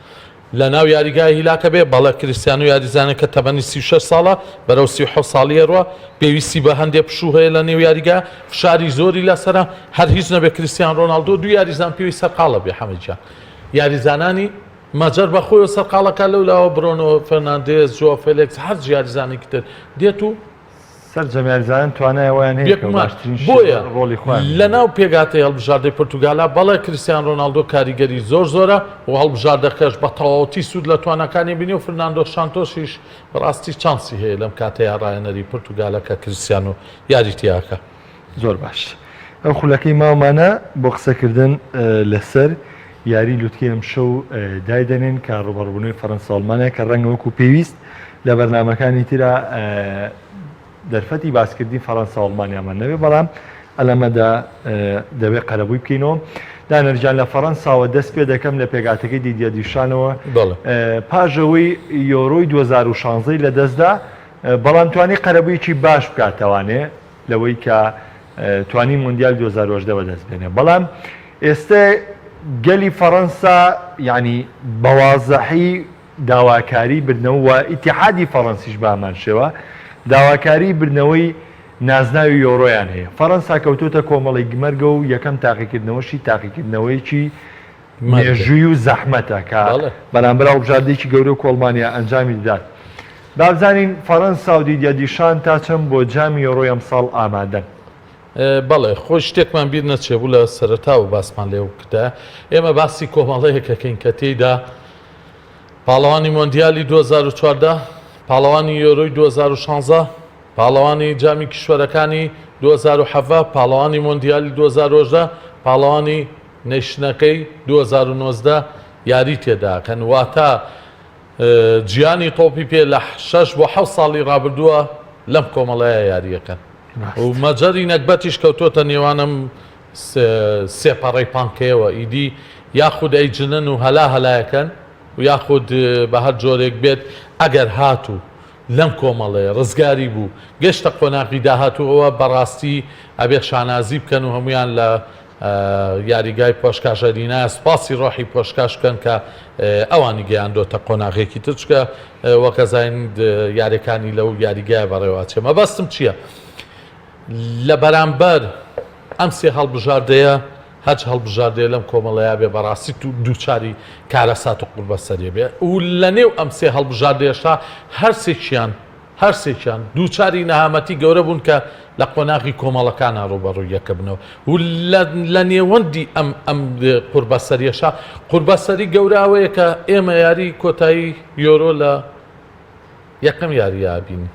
S4: لە ناو یاریگای هیلاکە بێ بەڵە کریستیان و یاریزانەکە تەبەنی 36 ساڵە بەرەو 37 ساڵیەوە پێویستی بە هەندێک پشوو هەیە لە نێو یاریگا فشاری زۆری لەسرە هەر هیچ نەبێ کریستیان ڕۆناڵدۆ دوو یاریزان پێوی سەرقاڵە بێ حەمەدجان یاریزانانی مەجەر بەخۆی و سەرقاڵەکە لەولاوە برۆنۆ فەرناندێز جۆ فێلێکس هەر یاریزانێکی تر دێت و
S3: سەر جەمیاریزان توانایەوەیان هەیە
S4: بۆیە لە ناو پێگاتی هەڵبژاردەی پرتوگالا بەڵێ کریستیان ڕۆناڵدۆ کاریگەری زۆر زۆرە و هەڵبژاردەکەش بە تەواوەتی سوود لە توانەکانی بینی و فرناندۆ شانتۆشیش بەڕاستی چانسی هەیە لەم کاتەیە ڕایەنەری پرتوگالەکە کریستیان و یاریتیاکە
S3: زۆر باش ئەو خولەکەی ماومانە بۆ قسەکردن لەسەر یاری لوتکە ئەم شەو دایدەنێن کە ڕوبەڕبوونەوەی فەڕەنسا ئەڵمانیا کە ڕەنگە وەکو پێویست لە بەرنامەکانی ترا دەرفەتی باسکردی فەڕەنسا ئەڵمانیامان نەبێ بەڵام ئەلەمەدا دەبێت قەرەبووی بکەینەوە دانەرجان لە فەڕەنساوە دەست پێ دەکەم لە پێگاتەکەی دیدیە دیشانەوە پاژەوەی یۆرۆی 2016 لە دەستدا بەڵام توانی قەرەبوویکی باش بکاتەوانێ لەوەی کە توانی موندیال 2010 بەدەست بێنێ بەڵام ئێستا گەلی فەڕەنسا ینی بەوازەحی داواکاری بردنەوە و ئیتیحادی فەڕەنسیش بامان شێوە داواکاری بردنەوەی نازناوی یۆڕۆیان هەیە فەڕەنسا کەوتوتە کۆمەڵی گمەرگە و یەکەم تاقیکردنەوەشی تاقیکردنەوەیکی مێژووی و زەحمەتە کە بەرامبەر هەڵبژاردەیەکی گەورە و کۆڵمانیا ئەنجامی دەدات بابزانین فەڕەنسا و دیدیە دیشان تا چەند بۆ جامی یۆڕۆی ئەمساڵ ئامادەن
S4: بەڵێ خۆی شتێکمان بیر نەچێبوو لە سەرەتا و باسمان لێو کردە ئێمە باسی کۆمەڵەیەکەکەین کە تێیدا پاڵەوانی مۆندیالی 2014 پاڵەوانی یۆرۆی 2016 پاڵەوانی جامی کشوەرەکانی 2007 پاڵەوانی مۆندیالی 2010 پاڵەوانی نەیشنەکەی 2019 یاری تێداکەن واتە گیانی تۆپی پێ لە 6 بۆ 7 ساڵی ڕابردووە لەم کۆمەڵەیە یاریەکەن و مەجەری نەکبەتیش کەوتۆتە نێوانم سێپەڕەی پانکەیەوە ئیدی یاخود ئەیجنن و هەلا هەلایەکەن و یاخود بە هەر جۆرێک بێت ئەگەر هاتوو لەم کۆمەڵەیە ڕزگاری بوو گەشتە قۆناقی داهاتوەوە بەڕاستی ئەبێ شانازی بکەن و هەمویان لە یاریگای پۆشکاشەرینە سپاسی ڕۆحی پۆشکاش بکەن کە ئەوانی گەیاندۆتە قۆناغێکی تچکە وەکەزین یاریەکانی لەو یاریگای بەڕێواچێ مەبەستم چییە؟ لە بەرامبەر ئەم سێ هەڵبژاردەیە هەچ هەڵبژاردەیە لەم کۆمەڵەیە بێ بەڕاستی و دووچاری کارەسات و قوربەسەریە بێ و لە نێو ئەم سێ هەڵبژاردەیەشتا هەرسێکیان دووچاری نەهامەتی گەورە بوون کە لە قۆناغی کۆمەڵەکانە ڕوبەڕوویەکە بنەوە و لە نێوەندی ئەم قوربەسەریەشا قوربەسەری گەوراوەیە کە ئێمە یاری کۆتایی یۆرۆ لە یەکەم یاریە بینی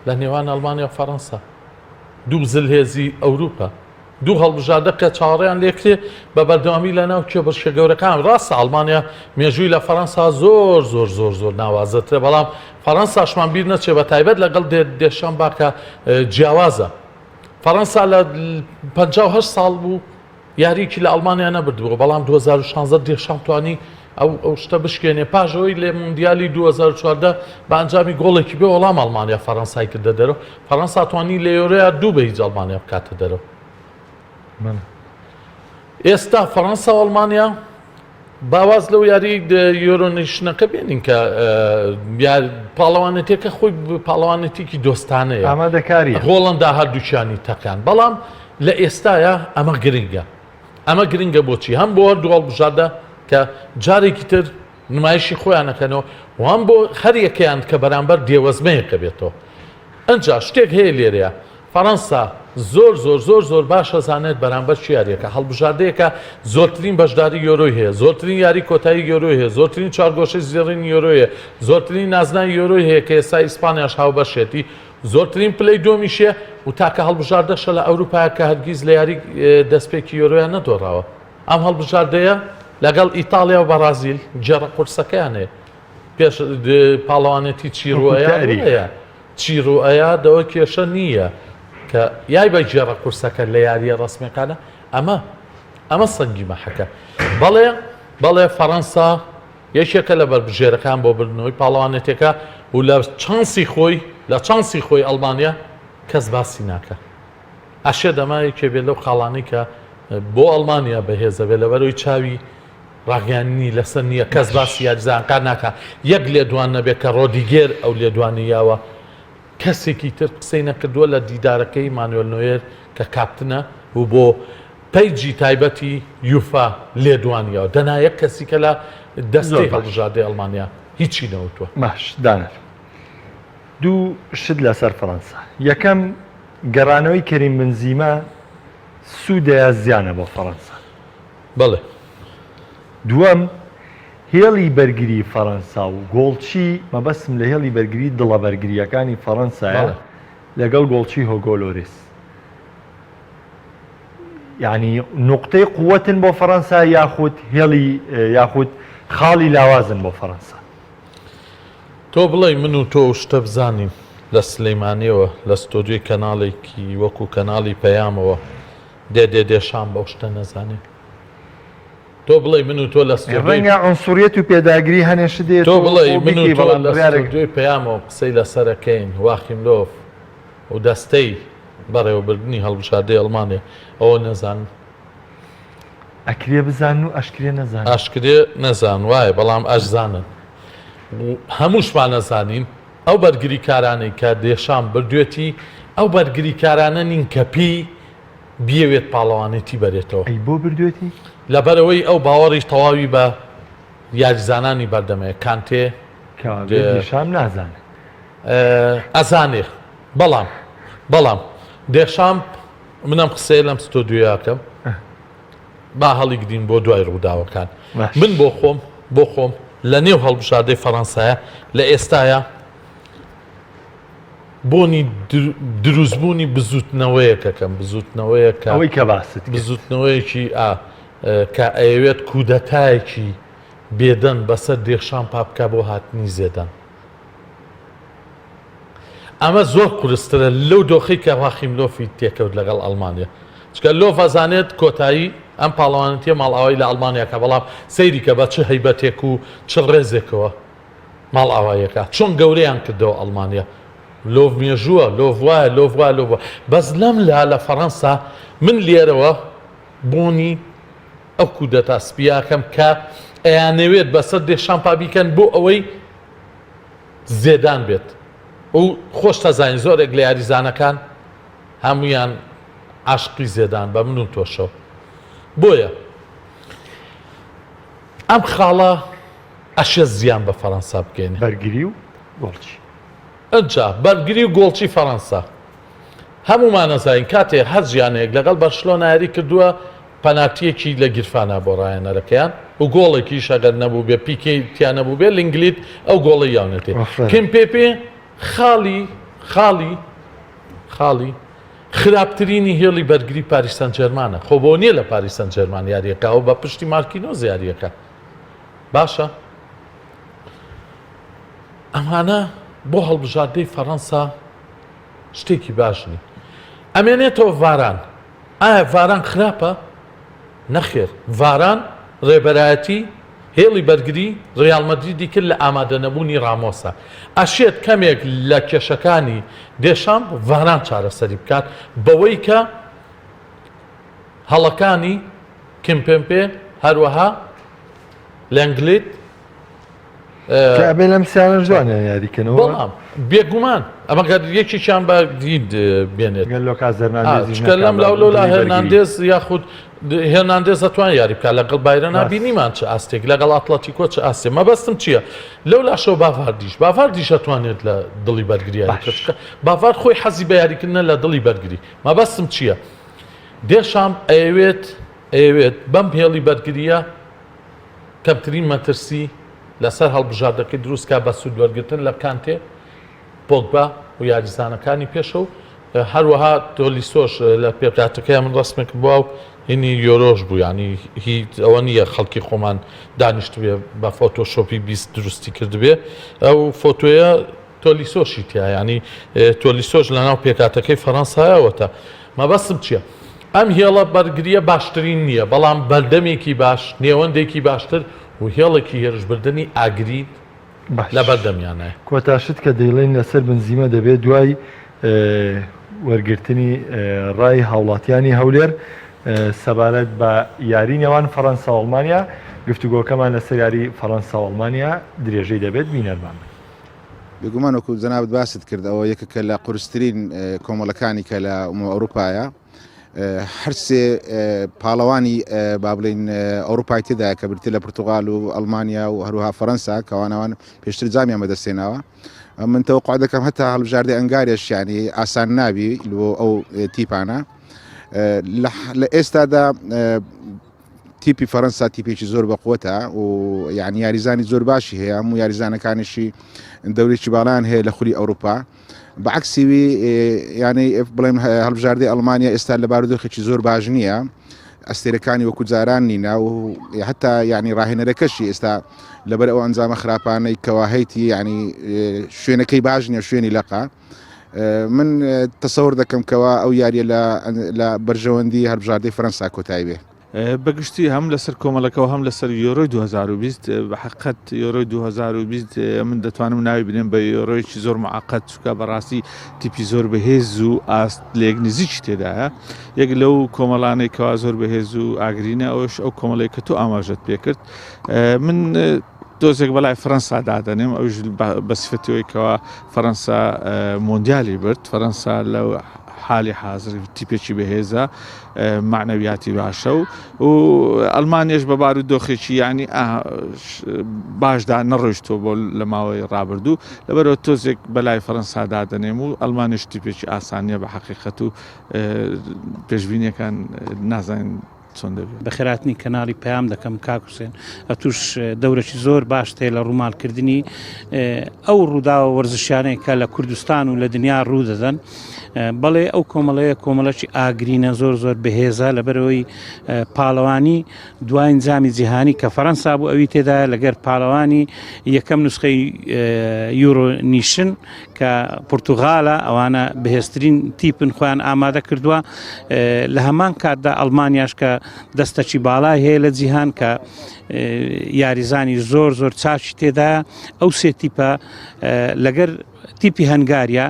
S4: لە نێوان ئەڵمانیا و فەڕەنسا دوو زلهێزی ئەوروپا دوو هەڵبژاردە کە چاوەڕێیان لێکرێ بە بەردەوامی لە ناو کێبڕشە گەورەکان ڕاستە ئەڵمانیا مێژووی لە فەڕەنسا زۆر زۆر زۆر زۆر ناوازەترە بەڵام فەڕەنساشمان بیر نەچێ بە تایبەت لەگەڵ دێشان باکە جیاوازە فەڕەنسا لە 58 ساڵ بوو یاریکی لە ئەڵمانیا نەبردبووە بەڵام 2016 دێشام توانی ئەو شتە بشکێنێ پاژەوەی لێ موندیالی 2014 بە ئەنجامی گۆڵێکی بێ وەڵام ئەڵمانیا فەڕەنسای کردە دەرەوە فەڕەنسا توانی لە یۆرەیە دوو بە هیچ ئەڵمانیا بکاتە دەرەوە ئێستا فەڕەنسا و ئەڵمانیا باواز لەو یاری یۆرۆنیشنەکە بێنین کە پاڵەوانێتێکە خۆی پاڵەوانێتێکی دۆستانەیە
S3: ئامادەکاری
S4: هۆڵندا هەردووچیانی تەکان بەڵام لە ئێستاە ئەمە گرنگە ئەمە گرنگە بۆچی هەم بۆ دووەڵ بژادە کە جارێکی تر نمایشی خۆیانەکەنەوە وان بۆ هەریەکەیان کە بەرامبەر دێوەزمەیەکە بێتەوە ئەجا شتێک هەیە لێرەیە فەڕەنسا زۆر باش ئەزانێت بەرامبەر یاریەکە هەڵبژاردەیەکە زۆرترین بەشداری یۆرۆی هەیە زۆرترین یاری کۆتایی یۆرۆی هەیە زۆرترین چارگۆشەی زێڕین یۆرۆیە زۆرترین نازنای یۆرۆی هەیە کە ئێستا ئیسپانیاش هاوبەشێتی زۆرترین پلەی دۆمیشێ و تاکە هەڵبژاردەشە لە ئەوروپا کە هەرگیز لە یاری دەستپێکی یۆرۆیان نەدۆڕاوە ئەم هەڵبژاردەیە لەگەڵ ئیتالیا و بەرازیل جێڕە قورسەکەیان هەیە پێش پاڵەوانێتی چیرۆەیە چیرۆئەیە دەوە کێشە نییە کە یای بە جێڕە قورسەکە لە یاریە ڕسمەکانە ئەمە سەنگی مەحەکە بەڵێ فەڕەنسا یەکێکە لە بەربژێرەکان بۆ بردنەوەی پاڵەوانێتێکە و لە چانسی خۆی ئەڵمانیا کەس باسی ناکە ئەشێ دەمایەکێ بێت لەو خاڵانەی کە بۆ ئەڵمانیا بەهێزە بێت لەبەرەوەی چاوی ڕاگەیاندنی لەسەر نییە کەس باسی یاریزانکار ناکە یەک لێدوان نەبێت کە ڕۆدیگێر ئەو لێدوانی یاوە کەسێکی تر قسەی نەکردووە لە دیدارەکەی مانوێل نۆیر کە کاپتنە و بۆ پەیجی تایبەتی یوفا لێدوانیەوە دەنا یەک کەسی کە لە دەستی هەڵبژاردەی ئەڵمانیا هیچی نەوتووە
S3: باش دانر دوو شت لەسەر فەڕەنسا یەکەم گەڕانەوەی کەریم بنزیمە سوودەیە زیانە بۆ فەڕەنسا
S4: بەڵێ
S3: دووەم هێڵی بەرگری فەڕەنسا و گۆڵچی مەبەسم لە هێڵی بەرگری دڵە بەرگریەکانی فەڕەنسایە لەگەڵ گۆڵچی هۆگۆلۆریس یعنی نقطەی قووەتن بۆ فەڕەنسا یاخود هێڵی یاخود خاڵی لاوازن بۆ فەڕەنسا
S4: تۆ بڵێ من و تۆ شتە بزانین لە سلەیمانیەوە لە ستۆدیۆی کەناڵێکی وەکو کەناڵی پەیامەوە دێشام بەو شتە نەزانێت تۆ بڵێ من و تۆ لە
S3: ڕەنگە ئەنسوریەت و پێداگری هەنێش دێت
S4: تۆ بڵێ من و تۆ لە ستۆدیۆی پەیامەوە قسەی لەسەرەکەین واخیملۆف و دەستەی بەڕێوەبردننی هەڵبژاردەی ئەڵمانیا ئەوە نەزان
S3: ئەکرێ بزان و ئەشکرێ نەزان
S4: ئاشکرێ نەزان وایە بەڵام ئەشزانن هەمووشمان نەزانین ئەو بەرگری کارانەی کە دێشان بردوێتی ئەو بەرگری کارانە نین کەپی بیەوێت پاڵەوانێتی بەرێتەوە
S3: ئەی بۆ بردوێتی
S4: لەبەرەوەی ئەو باوەڕی تەواوی بە یاریزانانی بەردەمەیە کانتێ
S3: شام نازانێت
S4: ئەزانێ بەڵام دێشام منم قسەیە لەم ستۆدیۆیاکەم با هەڵی گرین بۆ دوای ڕووداوەکان من بۆ خۆم لە نێو هەڵبژاردەی فەڕەنسایە لە ئێستاە بۆنی دروستبوونی بزوتنەوەیەکەکەم بزوتنەوەیەکە
S3: ئەوەی کە باست
S4: بزوتنەوەیەکی کە ئەوێت کودەتایەکی بێدەن بەسەر دێشان پاپکە بۆ هاتنی زێدان ئەمە زۆر قورسترە لەو دۆخی کە واخیملۆفی تێکەوت لەگەڵ ئەڵمانیا چکە لۆف ئەزانێت کۆتایی ئەم پاڵەوانێتیە ماڵئاوایی لە ئەڵمانیاکە بەڵام سەیری کە بە چه هەیبەتێک و چ ڕێزێکەوە ماڵئاوایەکە چۆن گەورەیان کردەوە ئەڵمانیا لۆڤ مێژووە لۆڤ وایە بەس لەم لە فەڕەنسا من لێرەوە بوونی ئەو کودەتا سپیاکەم کە ئەیانەوێت بەسەر دێشان پابیکەن بۆ ئەوەی زێدان بێت و خۆش تەزانین زۆرێک لە یاریزانەکان هەمویان عاشقی زێدان بە من و تۆشەوە بۆیە ئەم خاڵە ئەشێ زیان بە فەڕەنسا بگەینێ
S3: بەرگری و گۆڵچی
S4: ئەجا بەرگری و گۆڵچی فەڕەنسا هەمومان نەزانین کاتێ هەر ژیانەیەک لەگەڵ بەرشلۆنا یاری کردووە پەنالتیەکی لە گیرفانە بۆ ڕایەنەرەکەیان و گۆڵێکیش ئەگەر نەبوو بێ پیکەی تیان نەبوو بێ لینگلیت ئەو گۆڵی یاونێتێ کیمپێپێ خاڵی خراپترینی هێڵی بەرگری پاریس سەن جەرمانە خۆ بۆ نییە لە پاریس سەن جەرمان یاریەکە و بە پشتی مارکینۆز یاریەکە باشە ئەمانە بۆ هەڵبژاردەی فەڕەنسا شتێکی باشنی ئەمێنێتەوە ڤاران ئایا ڤاران خراپە؟ نەخێر ڤاران ڕێبەرایەتی هێڵی بەرگری ڕیال مەدریدی کرد لە ئامادەنەبوونی ڕامۆسا ئەشێت کەمێک لە کێشەکانی دێشام ڤاران چارەسەری بکات بەوەی کە هەڵەکانی کیمپێمپێ هەروەها لەنگلیت
S3: بێ لەم سیانە جوانە یاریکردنەوە
S4: بەڵام بێگومان ئەمە یەکێکیان بە دید بێنێت لەم لاولۆلا هێرناندێز یاخود هێرناندێز دەتوان یاری بکات لەگەڵ بایرە نبینیمان چه ئاستێک لەگەڵ ئاتڵەتیکۆ چه ئاستێ مەبەستم چییە لەو لاشەوە باڤاردیش دەتوانێت لە دڵی بەرگریاری باڤارد خۆی حەزی بە یاریکردنە لە دڵی بەرگری مەبەستم چییە دێشام ئەوێت بەم هێڵی بەرگریە کەمترین مەترسی لەسەر هەڵبژاردەکەی دروستکە بە سوود وەرگرتن لە کانتێ پۆگبا و یاریزانەکانی پێشە و هەروەها تۆلیسۆش لە پێکاتەکەی من ڕستمێک بووە و هینی یۆرۆژ بوو ینی هیچ ئەوە نییە خەڵکی خۆمان دانیشت بێ بە فۆتۆشۆپی 20 دروستی کردبێ ئەو فۆتۆیە تۆلیسۆشی تیا ینی تۆلیسۆش لەناو پێکاتەکەی فەڕەنسایەوەتە مەبەستم چییە؟ ئەم هێڵە بەرگریە باشترین نییە بەڵام بەردەمێکی باش نێوەندێکی باشتر و هێڵێکی هێرشبردننی ئاگری لە بەردەمیانە
S3: کۆتاشت کە دەیڵێن لەسەر بنزیمە دەبێت دوای وەرگرتنی ڕای هاوڵاتیانی هەولێر سەبارەت بە یاری نێوان فەڕەنسا و ئەڵمانیا گفتوگۆکەمان لەسەر یاری فەڕەنسا و ئەڵمانیا درێژەی دەبێت بینەرمان
S9: بگومان وەکو جەنابەت باست کرد ئەوە یەکێکە لە قورسترین کۆمەڵەکانی کە لە ئەوروپایە هەرسێ پاڵەوانی با بڵین ئەوروپای تێدا کە برتی لە پرتوغال و ئەڵمانیا و هەروها فەڕەنسا کەوانەوان پێشتر جامیان بەدەستێنەوە من تەوقع دەکەم هەتا هەڵبژاردە ئەنگاریش ینی ئاسان نابی ئەو تیپانە لە ئێستادا تیپی فەڕەنسا تیپێکی زۆر بەقوتە و یعنی یاریزانی زۆر باشی هەیە هەموو یاریزانەکانیشی دەورێکی باڵیان هەیە لە خوری ئەوروپا بەعکسیوی ینی بڵێم هەڵبژاردەی ئەڵمانیا ئێستا لە بارودۆخێکی زۆر باش نییە ئەستێرەکانی وەکو جاران نینە و حتا ینی ڕاهێنەرەکەشی ئێستا لەبەر ئەو ئەنجامە خراپانەی کەواهەیەتی ینی شوێنەکەی باش نییە شوێنی لەقا من تەسەور دەکەم کەوا ئەو یاریە لە بەرژەوەندی هەڵبژاردەی فەڕەنسا کۆتایی بێ
S10: بەگشتی هەم لەسەر کۆمەڵەکەەوە هەم لەسەر یۆرۆی 2020 بە حقت یۆرۆی 2020 من دەتوانم ناوی بنێم بە یۆرۆیکی زۆر معقەت چکە بەڕاستی تیپی زۆر بەهێز و ئاست لێک نزیکی تێدایە یەک لەو کۆمەڵانەی کەوا زۆر بەهێز و ئاگرینە ئەوش ئەو کۆمەڵەی کە تۆ ئاماژەت پێ کرد من دۆزێک بەلای فەڕەنسا دادەنێم ئەوش بەسفەتەوەی کەوا فەڕەنسا مۆندیالی برد فەڕەنسا لەو حالی حاضری تیپێکی بەهێزە معنەویاتی باشە و ئەڵمانیش بە بارودۆخێکی ینی باشدا نەڕۆیشتەوە بۆ لە ماوەی ڕابردوو لەبەرەوە تۆزێک بەلای فەڕەنسا دادەنێم و ئەڵمانیش تیپێکی ئاسانیە بە حەقیقەت و پێشبینیەکان نازانین
S11: بە خێراتنی کەناڵی پەیام دەکەم کاکوسێن ئەتوش دەورەی زۆر باش تێ لە ڕوومالکردنی ئەو ڕووداوە وەرزشیانەیە کە لە کوردستان و لە دنیا ڕوو دەدەن بەڵێ ئەو کۆمەڵەیە کۆمەڵەکی ئاگرینە زۆر زۆر بەهێزە لەبەرەوەی پاڵەوانی دوای ئەنجامی جیهانی کە فەڕەنسا بوو ئەوی تێدایە لەگەر پاڵەوانی یەکەم نوسخەی یورۆ نیشن کە پورتوغالە ئەوانە بەهێزترین تیپن خۆیان ئامادە کردووە لە هەمان کاتدا ئەڵمانیاش کە دەستەکی باڵای هەیە لە جیهان کە یاریزانی زۆر زۆر چاچی تێدایە ئەو سێ تیپە لەگەر تیپی هەنگاریە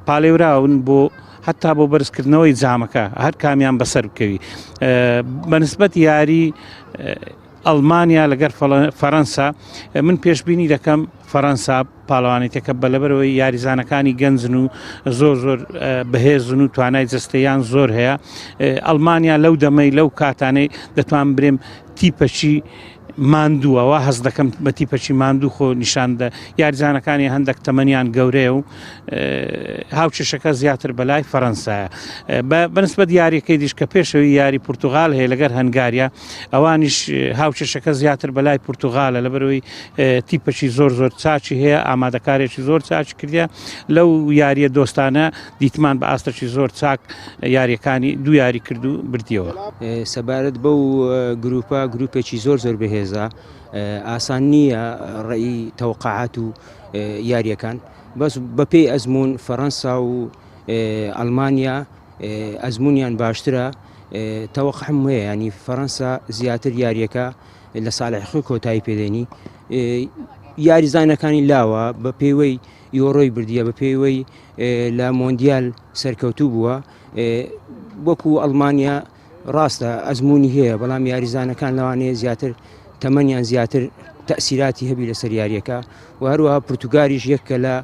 S11: پاڵێوراون بۆ حتا بۆ بەرزکردنەوەی جامەکە هەر کامیان بەسەر بکەوی بەنسبەت یاری ئەڵمانیا لەگەر فەڕەنسا من پێشبینی دەکەم فەڕەنسا پاڵەوانێتەکە بە لەبەرەوەی یاریزانەکانی گەنجن و زۆر زۆر بەهێزن و توانای جەستەیان زۆر هەیە ئەڵمانیا لەو دەمەی لەو کاتانەی دەتوان برێم تیپەچی ماندووەوە هەز دەکەم بە تیپەچی ماندوو خۆ نیشاندە یاریزانەکانی هەندێک تەمەنیان گەورەیە و هاوچێشەکە زیاتر بەلای فەڕەنسایە بەنسبەت یاریەکەی دیش کە پێشەوەی یاری پورتوغال هەیە لەگەر هەنگاریە ئەوانیش هاوچێشەکە زیاتر بەلای پورتوغالە لەبەرەوەی تیپەچی زۆر زۆر چاچی هەیە ئامادەکارێکی زۆر چاچ کردە لەو یاریە دۆستانە دیتمان بە ئاستەکی زۆر چاک یاریەکانی دوو یاری کرد و بردیەوە
S12: سەبارەت بەو گروپە گروپێکی زۆر زۆر بەهێز ئاسان نییە ڕێی تەوقعات و یاریەکان بەس بەپێی ئەزمون فەڕەنسا و ئەڵمانیا ئەزمونیان باشترە تەوەقعم هەیە ینی فەڕەنسا زیاتر یاریەکە لە ساڵحی کۆتایی پێدێنی یاریزانەکانی لاوە بە پێوەی یۆڕۆی بردیە بە پێوەی لە مۆندیال سەرکەوتوو بووە وەکو ئەڵمانیا ڕاستە ئەزمموی هەیە بەڵام یاریزانەکان لەوانەیە زیاتر تەمەنیان زیاتر تەسیراتی هەبی لە سەریاریەکە و هەروەها پرتوگالیش یەککە لە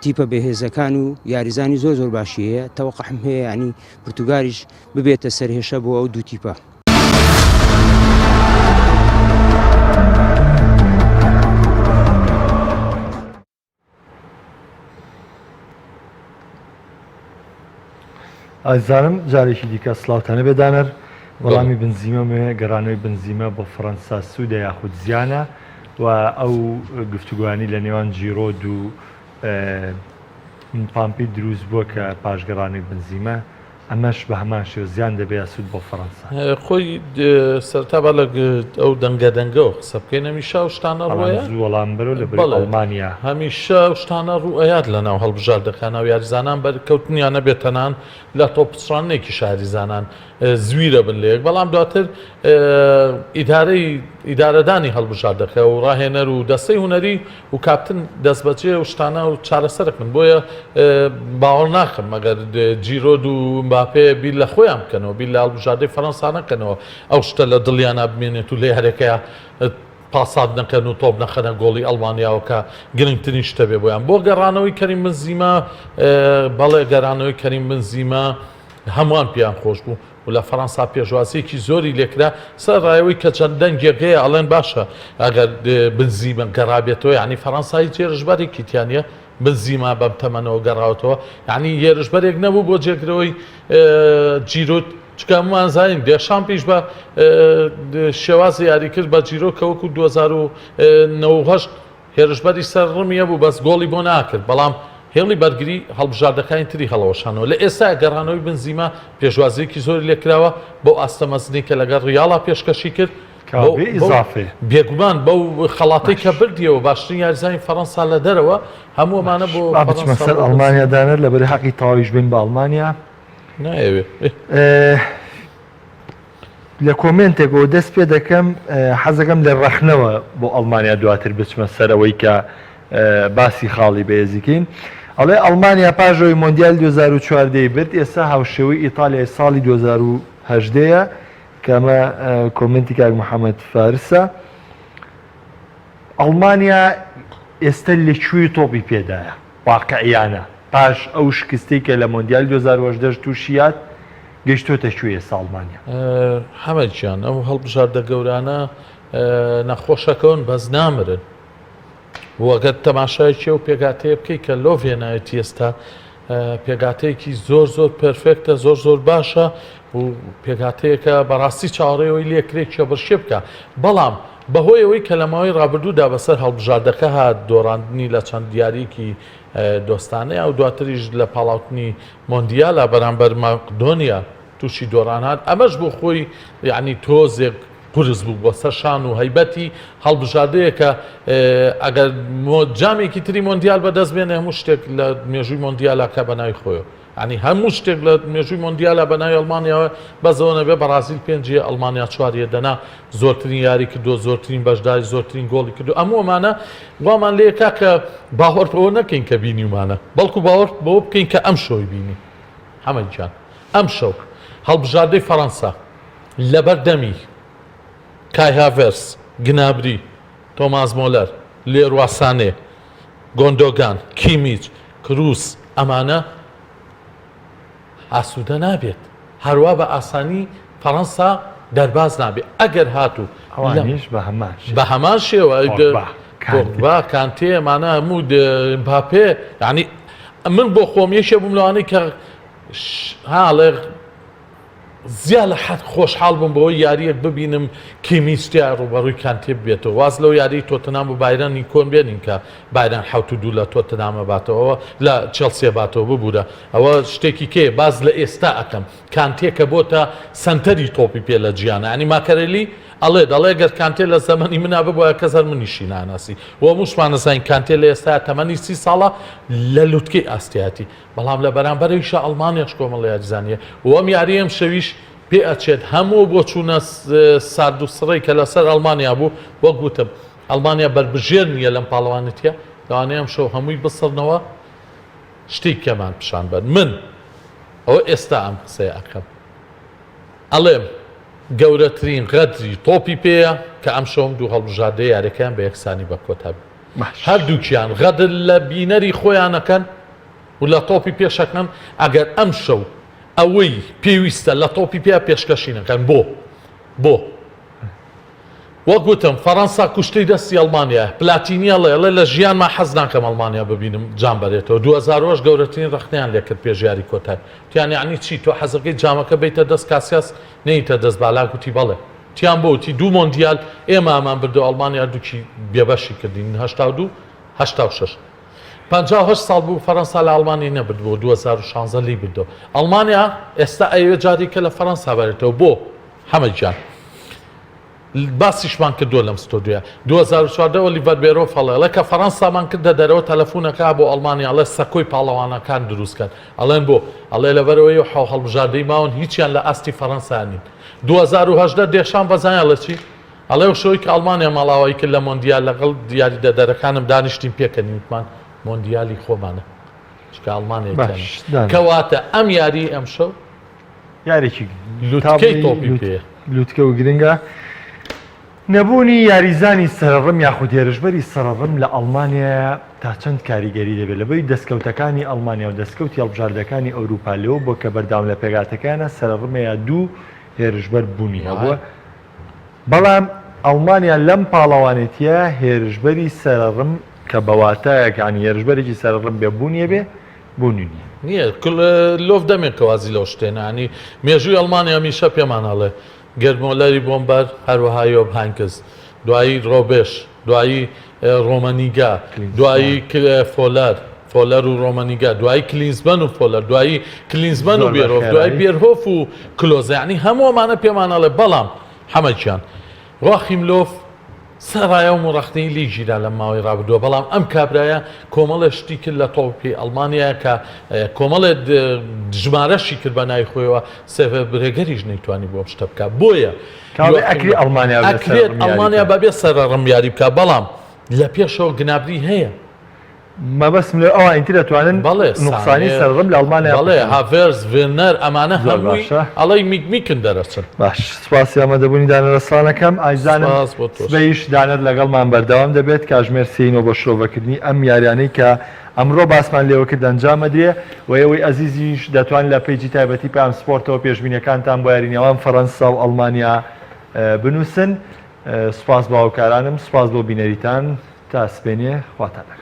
S12: تیپە بەهێزەکان و یاریزانی زۆر باشی هەیە تەوەقعم هەیە ینی پرتوگالیش ببێتە سەرهێشە بۆ ئەو دوو تیپە.
S3: ئازانم جارێکی دیکە سلااوانە بێدانەر وەڵامی بنزیمەمێ گەڕانەوەی بنزیمە بۆ فەڕەنسا سوودە یاخود زیانە و ئەو گفتوگوانی لە نێوان جیرۆد و پامپی دروست بووە کە پاشگەڕانەی بنزیمە ئەمەش بە هەمان شێ زیان دەبێ سوود بۆ فەڕەنسا
S4: خۆی سەرتا بە لە ئەو دەنگەدەنگەوە قسە بکەین هەمیشە و شتانە ڕۆیە
S3: وەڵام بەرەوە لە ئەڵمانیا
S4: هەمیشە شتانە ڕوئەیات لە ناو هەڵبژاردەکانە و یاریزانان بەرکەوتنیان نەبێتەنان لە تۆ پچڕانێکی شاریزانان زویرە بن لەیەک بەڵام دواتر ئیدارەدانی هەڵبژاردەکە و ڕاهێنەر و دەستەی هوەری و کاپتن دەست بەجێ و شتانە و چارەسەرکن بۆیە باوەڕ ناکەم مەگەر جیرۆد و مباپێ بیل لە خۆیان بکەنەوە بیل لە هەڵبژاردەی فەڕەنسا نەکەنەوە ئەو شتە لە دڵیانە بمێنێت و لێ هەرێکەیە پاساد نەکەن و تۆپ نەخەنە گۆڵی ئەڵمانیاوەکە گرنگترین شتە بێ بۆیان بۆ گەڕانەوەی کەریم بنزیمە بەڵێ گەڕانەوەی کەریم بنزیمە هەمووان پێیان خۆش بوو و لە فەڕەنسا پێشوازیەکی زۆری لێکرا سەر ڕایەوەی کە چەند دەنگێکەیە ئەڵێن باشە ئەگەر بنزیمە گەڕابێتەوە ینی فەڕەنسایی جێرژبارێکی تیانە بنزیما بەم تەمەنەوە گەڕاوەتەوە یعنی هێرشبەرێک نەبوو بۆ جێگرەوەی جیرۆت چکە هەمووان زانین دێشان پیش بە شێوازی یاری کرد بە جیرۆ کە وەکو 2009 هێرشبەری سەر ڕمیە بوو بەس گۆڵی بۆ ناکرد بەڵام هێڵی بەرگری هەڵبژاردەکانی تری هەڵەوەشانەوە لە ئێستا گەڕانەوەی بنزیما پێشوازیەکی زۆری لێکراوە بۆ ئاستەمەزنی کە لەگەڵ ڕیاڵا پێشکەشی کرد بێگومان بەو خەڵاتی کە بردیەوە باشترین یاریزانی فەڕەنسا لە دەرەوە هەمووەمانە بۆ
S3: مەسەر ئەڵمانیا دانر لە بەری حەقی تاویش بین بە ئەڵمانیا
S4: نایەوێ
S3: لە کۆمنتێکەوە دەست پێ دەکەم حەزەکەم لە ڕەخنەوە بۆ ئەڵمانیا دواتر بچمە سەرەوەی کە باسی خاڵی بەهێزیکەین ئەڵێ ئەڵمانیا پاژەوەی مۆندیال 2014 برد ئێستا هاوشێوەی ئیتالیای ساڵی 2010ەیە کەمە کۆمنتی کاک محەممەد فارسە ئەڵمانیا ئێستا لەکوێی تۆپی پێدایە واقعیانە پاش ئەو شکستی کە لە مۆندیال 2010 تووشیات گەشتۆتە کوێیە ساڵمانیا
S4: حەمەدجیان ئەو هەڵبژاردە گەورانە نەخۆشەکەون بەس نامرن وەگەر تەماشایکی و پێگاتەیە بکەی کە لۆڤێنایەتی ئێستا پێگاتەیەکی زۆر پەرفێکتە زۆر باشە و پێگاتەیەکە بەڕاستی چاوەڕێەوەی لێکرێکیە بەرشێ بکە بەڵام بەهۆی ئەوەی کە لە ماوەی ڕابردوودا بەسەر هەڵبژاردەکە هات دۆڕاندنی لە چەند دیارێکی دۆستانەیە و دواتریش لە پاڵاوتنی مۆندیالە بەرامبەر مەقدۆنیا تووشی دۆڕان هات ئەمەش بۆ خۆی یعنی تۆزێک قرس بوو بۆ سەر شان و هەیبەتی هەڵبژاردەیە کە ئەگەر جامێکی تری مۆندیال بەدەست بێنێ هەموو شتێک لە مێژووی مۆندیالەکە بەناوی خۆیەوە ینی هەموو شتێک لە مێژووی مۆندیالە بەناوی ئەڵمانیاوە بەزەوە نەبێ بەرازیل پێنجە ئەڵمانیا چواریە دەنا زۆرترین یاری کردو زۆرترین بەشداری زۆرترین گۆڵی کردو ئەموو ئەمانە وامان لێکا کە باوەڕ بەوە نەکەین کە بینیمانە بەڵکو باوەڕ بەوە بکەین کە ئەم شۆی بینی حەمەدجان ئەم شەو هەڵبژاردەی فەڕەنسا لەبەردەمی کای هاڤێرس گنابری تۆماس مۆلەر لێرووا سانێ گۆندۆگان کیمیچ کروس ئەمانە ئاسوودە نابێت هەروە بە ئاسانی فەڕەنسا دەرباز نابێت ئەگەر هاتوو بە هەمان شێوە کانتێ ئەمانە هەموو مباپێ یعنی من بۆ خۆم یەکێ بووم لەوانەی کە هاڵێ زیاد لە حەد خۆشحاڵ بووم بەوەی یاریەک ببینم کیمیستیا ڕوبەڕووی کانتێ بێتەوە واز لەو یاری تۆتنام و بایرانی کۆن بێنین کە بایران 72 لە تۆتنامە باتەوە لە چێلسیە باتەوە ببوورە ئەوە شتێکی کێ باز لە ئێستا ئەەکەم کانتێکە بۆتە سنتەری تۆپی پێ لە جیانە ئەنی ماکەرێلی دەڵێ گەر کانتێ لە زەمەنی منا ببووە کەسەر منیشی ناناسی وە موشمانەزین کانتێ لە ئێستا تەمەنی 30 ساڵە لە لوتکەی ئاستیاتی بەڵام لە بەرامبەرەویشە ئەڵمانیاش کۆمەڵ یاریزانیە وەم یاری ئەم شەویش پێ ئەچێت هەموو بۆ چوونە سارد و سڕی کە لەسەر ئەڵمانیا بوو وە گوتم ئەڵمانیا بەربژێر نییە لەم پاڵەوانێتە داوانەیە ئەم شەو هەمووی بسڕنەوە شتێک کەمان پیشان بەر من ئەوە ئێستا ئەم قسەیە ئەەکەم ئەڵێم گەورەترین غەدری تۆپی پێەیە کە ئەم شەوم دوو هەڵبژاردەی یاریەکەیان بە یەکسانی بە کۆتا هەردووکیان غەدر لە بینەری خۆیانەکەن و لە تۆپی پێشەکەن ئەگەر ئەم شەو ئەوەی پێویستە لە تۆپی پێ پێشکەشینەکەن بۆ وەک گوتم فەڕەنسا کوشتەی دەستی ئەڵمانیا پلاتینیە لێڵێ لە ژیانما حەز ناکەم ئەڵمانیا ببینم جام بەرێتەوە 2010 گەورەترین ڕخنیان لێ کرد پێژیاری کۆتای تیان یعنی چی تۆ حەزەکەی جامەکە بیتە دەست کاسیاس نەیتە دەست بالا گوتی بەڵێ تیان بۆتی دوو مۆندیال ئێمە ئەمان بردو ئەڵمانیا دووکی بێبەشی کردین 82 86 58 ساڵ بوو فەڕەنسا لە ئەڵمانی نەبرد بۆ 2016 لی بردو ئەڵمانیا ئێستا ئەوێ جاریکە لە فەڕەنسا بەرێتەوە بۆ هەمەجان باسیشمان کردووە لەم ستۆدیۆ 2014 ئۆلیڤەر بێرۆ فەڵێڵە کە فەڕەنسامان کردە دەرەوە تەلەفۆنەکە بۆ ئەڵمانیا ئەڵێ سەکۆی پاڵەوانەکان دروستکەن ئەڵێن بۆ ئەڵێ لەبەرەوەی حاو هەڵبژاردەی ماون هیچیان لە ئاستی فەڕەنسا نین 2010 دێشان بەزانە لە چی ئەڵێ شۆی کە ئەڵمانیا ماڵاوایی کرد لە مۆندیال لەگەڵ دیاری دەدەرەکانم دانیشتین پێکەنی وتمان مۆندیالی خۆمانە چکە ئەڵمانیا کەواتە ئەم یاری ئەم شەو
S3: یارێکی
S4: لوتکەی تۆپی پێ
S3: لوتکە و گرنگە نەبوونی یاریزانی سەرڕم یاخود هێرشبەری سەرڕم لە ئەڵمانیا تا چەند کاریگەری دەبێت لەبەی دەستکەوتەکانی ئەڵمانیا و دەستکەوتی هەڵبژاردەکانی ئەوروپا لەوە بۆ کە بەرداوام لە پێگاتەکانە سەرڕمەیە دوو هێرشبەر بوونی هەبووە بەڵام ئەڵمانیا لەم پاڵەوانێتیە هێرشبەری سەرڕم کە بەواتایەکانی هێرشبەرێکی سەرڕم بێبوونیە بێ بوونی
S4: نییە لۆف دەمێکەوازی لەو شتێنانی مێژووی ئەڵمانیا میشە پێمانەڵێ گەرمۆلەری بۆمبەر هەروەها یۆب هانکس دوایی ڕۆبێش دوایی ڕۆمەنیگا دوایی فۆلەر و ڕۆمەنیگا دوایی کلینزمەن و فۆلەر دوایی کلینزمەن و بێرۆف دوایی بێرهۆف و کلۆزیانی هەمووەمانە پێمانەڵێ بەڵام هەمەیان ڕاخیملۆف سەرایە و مڕەخنەی لی ژیرا لە ماوەی ڕابردووە بەڵام ئەم کابرایە کۆمەڵە شتی کرد لە تۆپی ئەڵمانیا کە کۆمەڵێ ژمارەشی کرد بە نای خۆیەوە سێڤە برێگەریش نەیتوانی بۆ شتە بکە بۆیە
S3: ئەکری
S4: ئەڵمانیا بەبێ سەرڕم یاری بکە بەڵام لە پێشەوە گنابری هەیە
S3: مەبەستم لێ ئەوە ئینتر دەتوانن نوقسانی سەرڕم لە ئەڵمانیا
S4: بەڵێ هاڤێرز ڤێنەر ئەمانە هەمووی ئەڵی میکن دەرەچن
S3: باش سپاسی ئامادەبوونی دانەرسانەکەم ئایزانم سبەیش دانەر لەگەڵمان بەردەوام دەبێت کاژمێر سینەوە بە شۆڤەکردنی ئەم یاریانەی کە ئەمڕۆ باسمان لێوە کرد ئەنجامەدرێ و ئەوەی ئەزیزیش دەتوان لە پێیجی تایبەتی پام سپۆرتەوە پێشبینیەکانتان بۆ یارینەوەم فەڕەنسا و ئەڵمانیا بنووسن سپاس باوکارانم سپاس بۆ بینەریتان تا سپێنێ خواتانە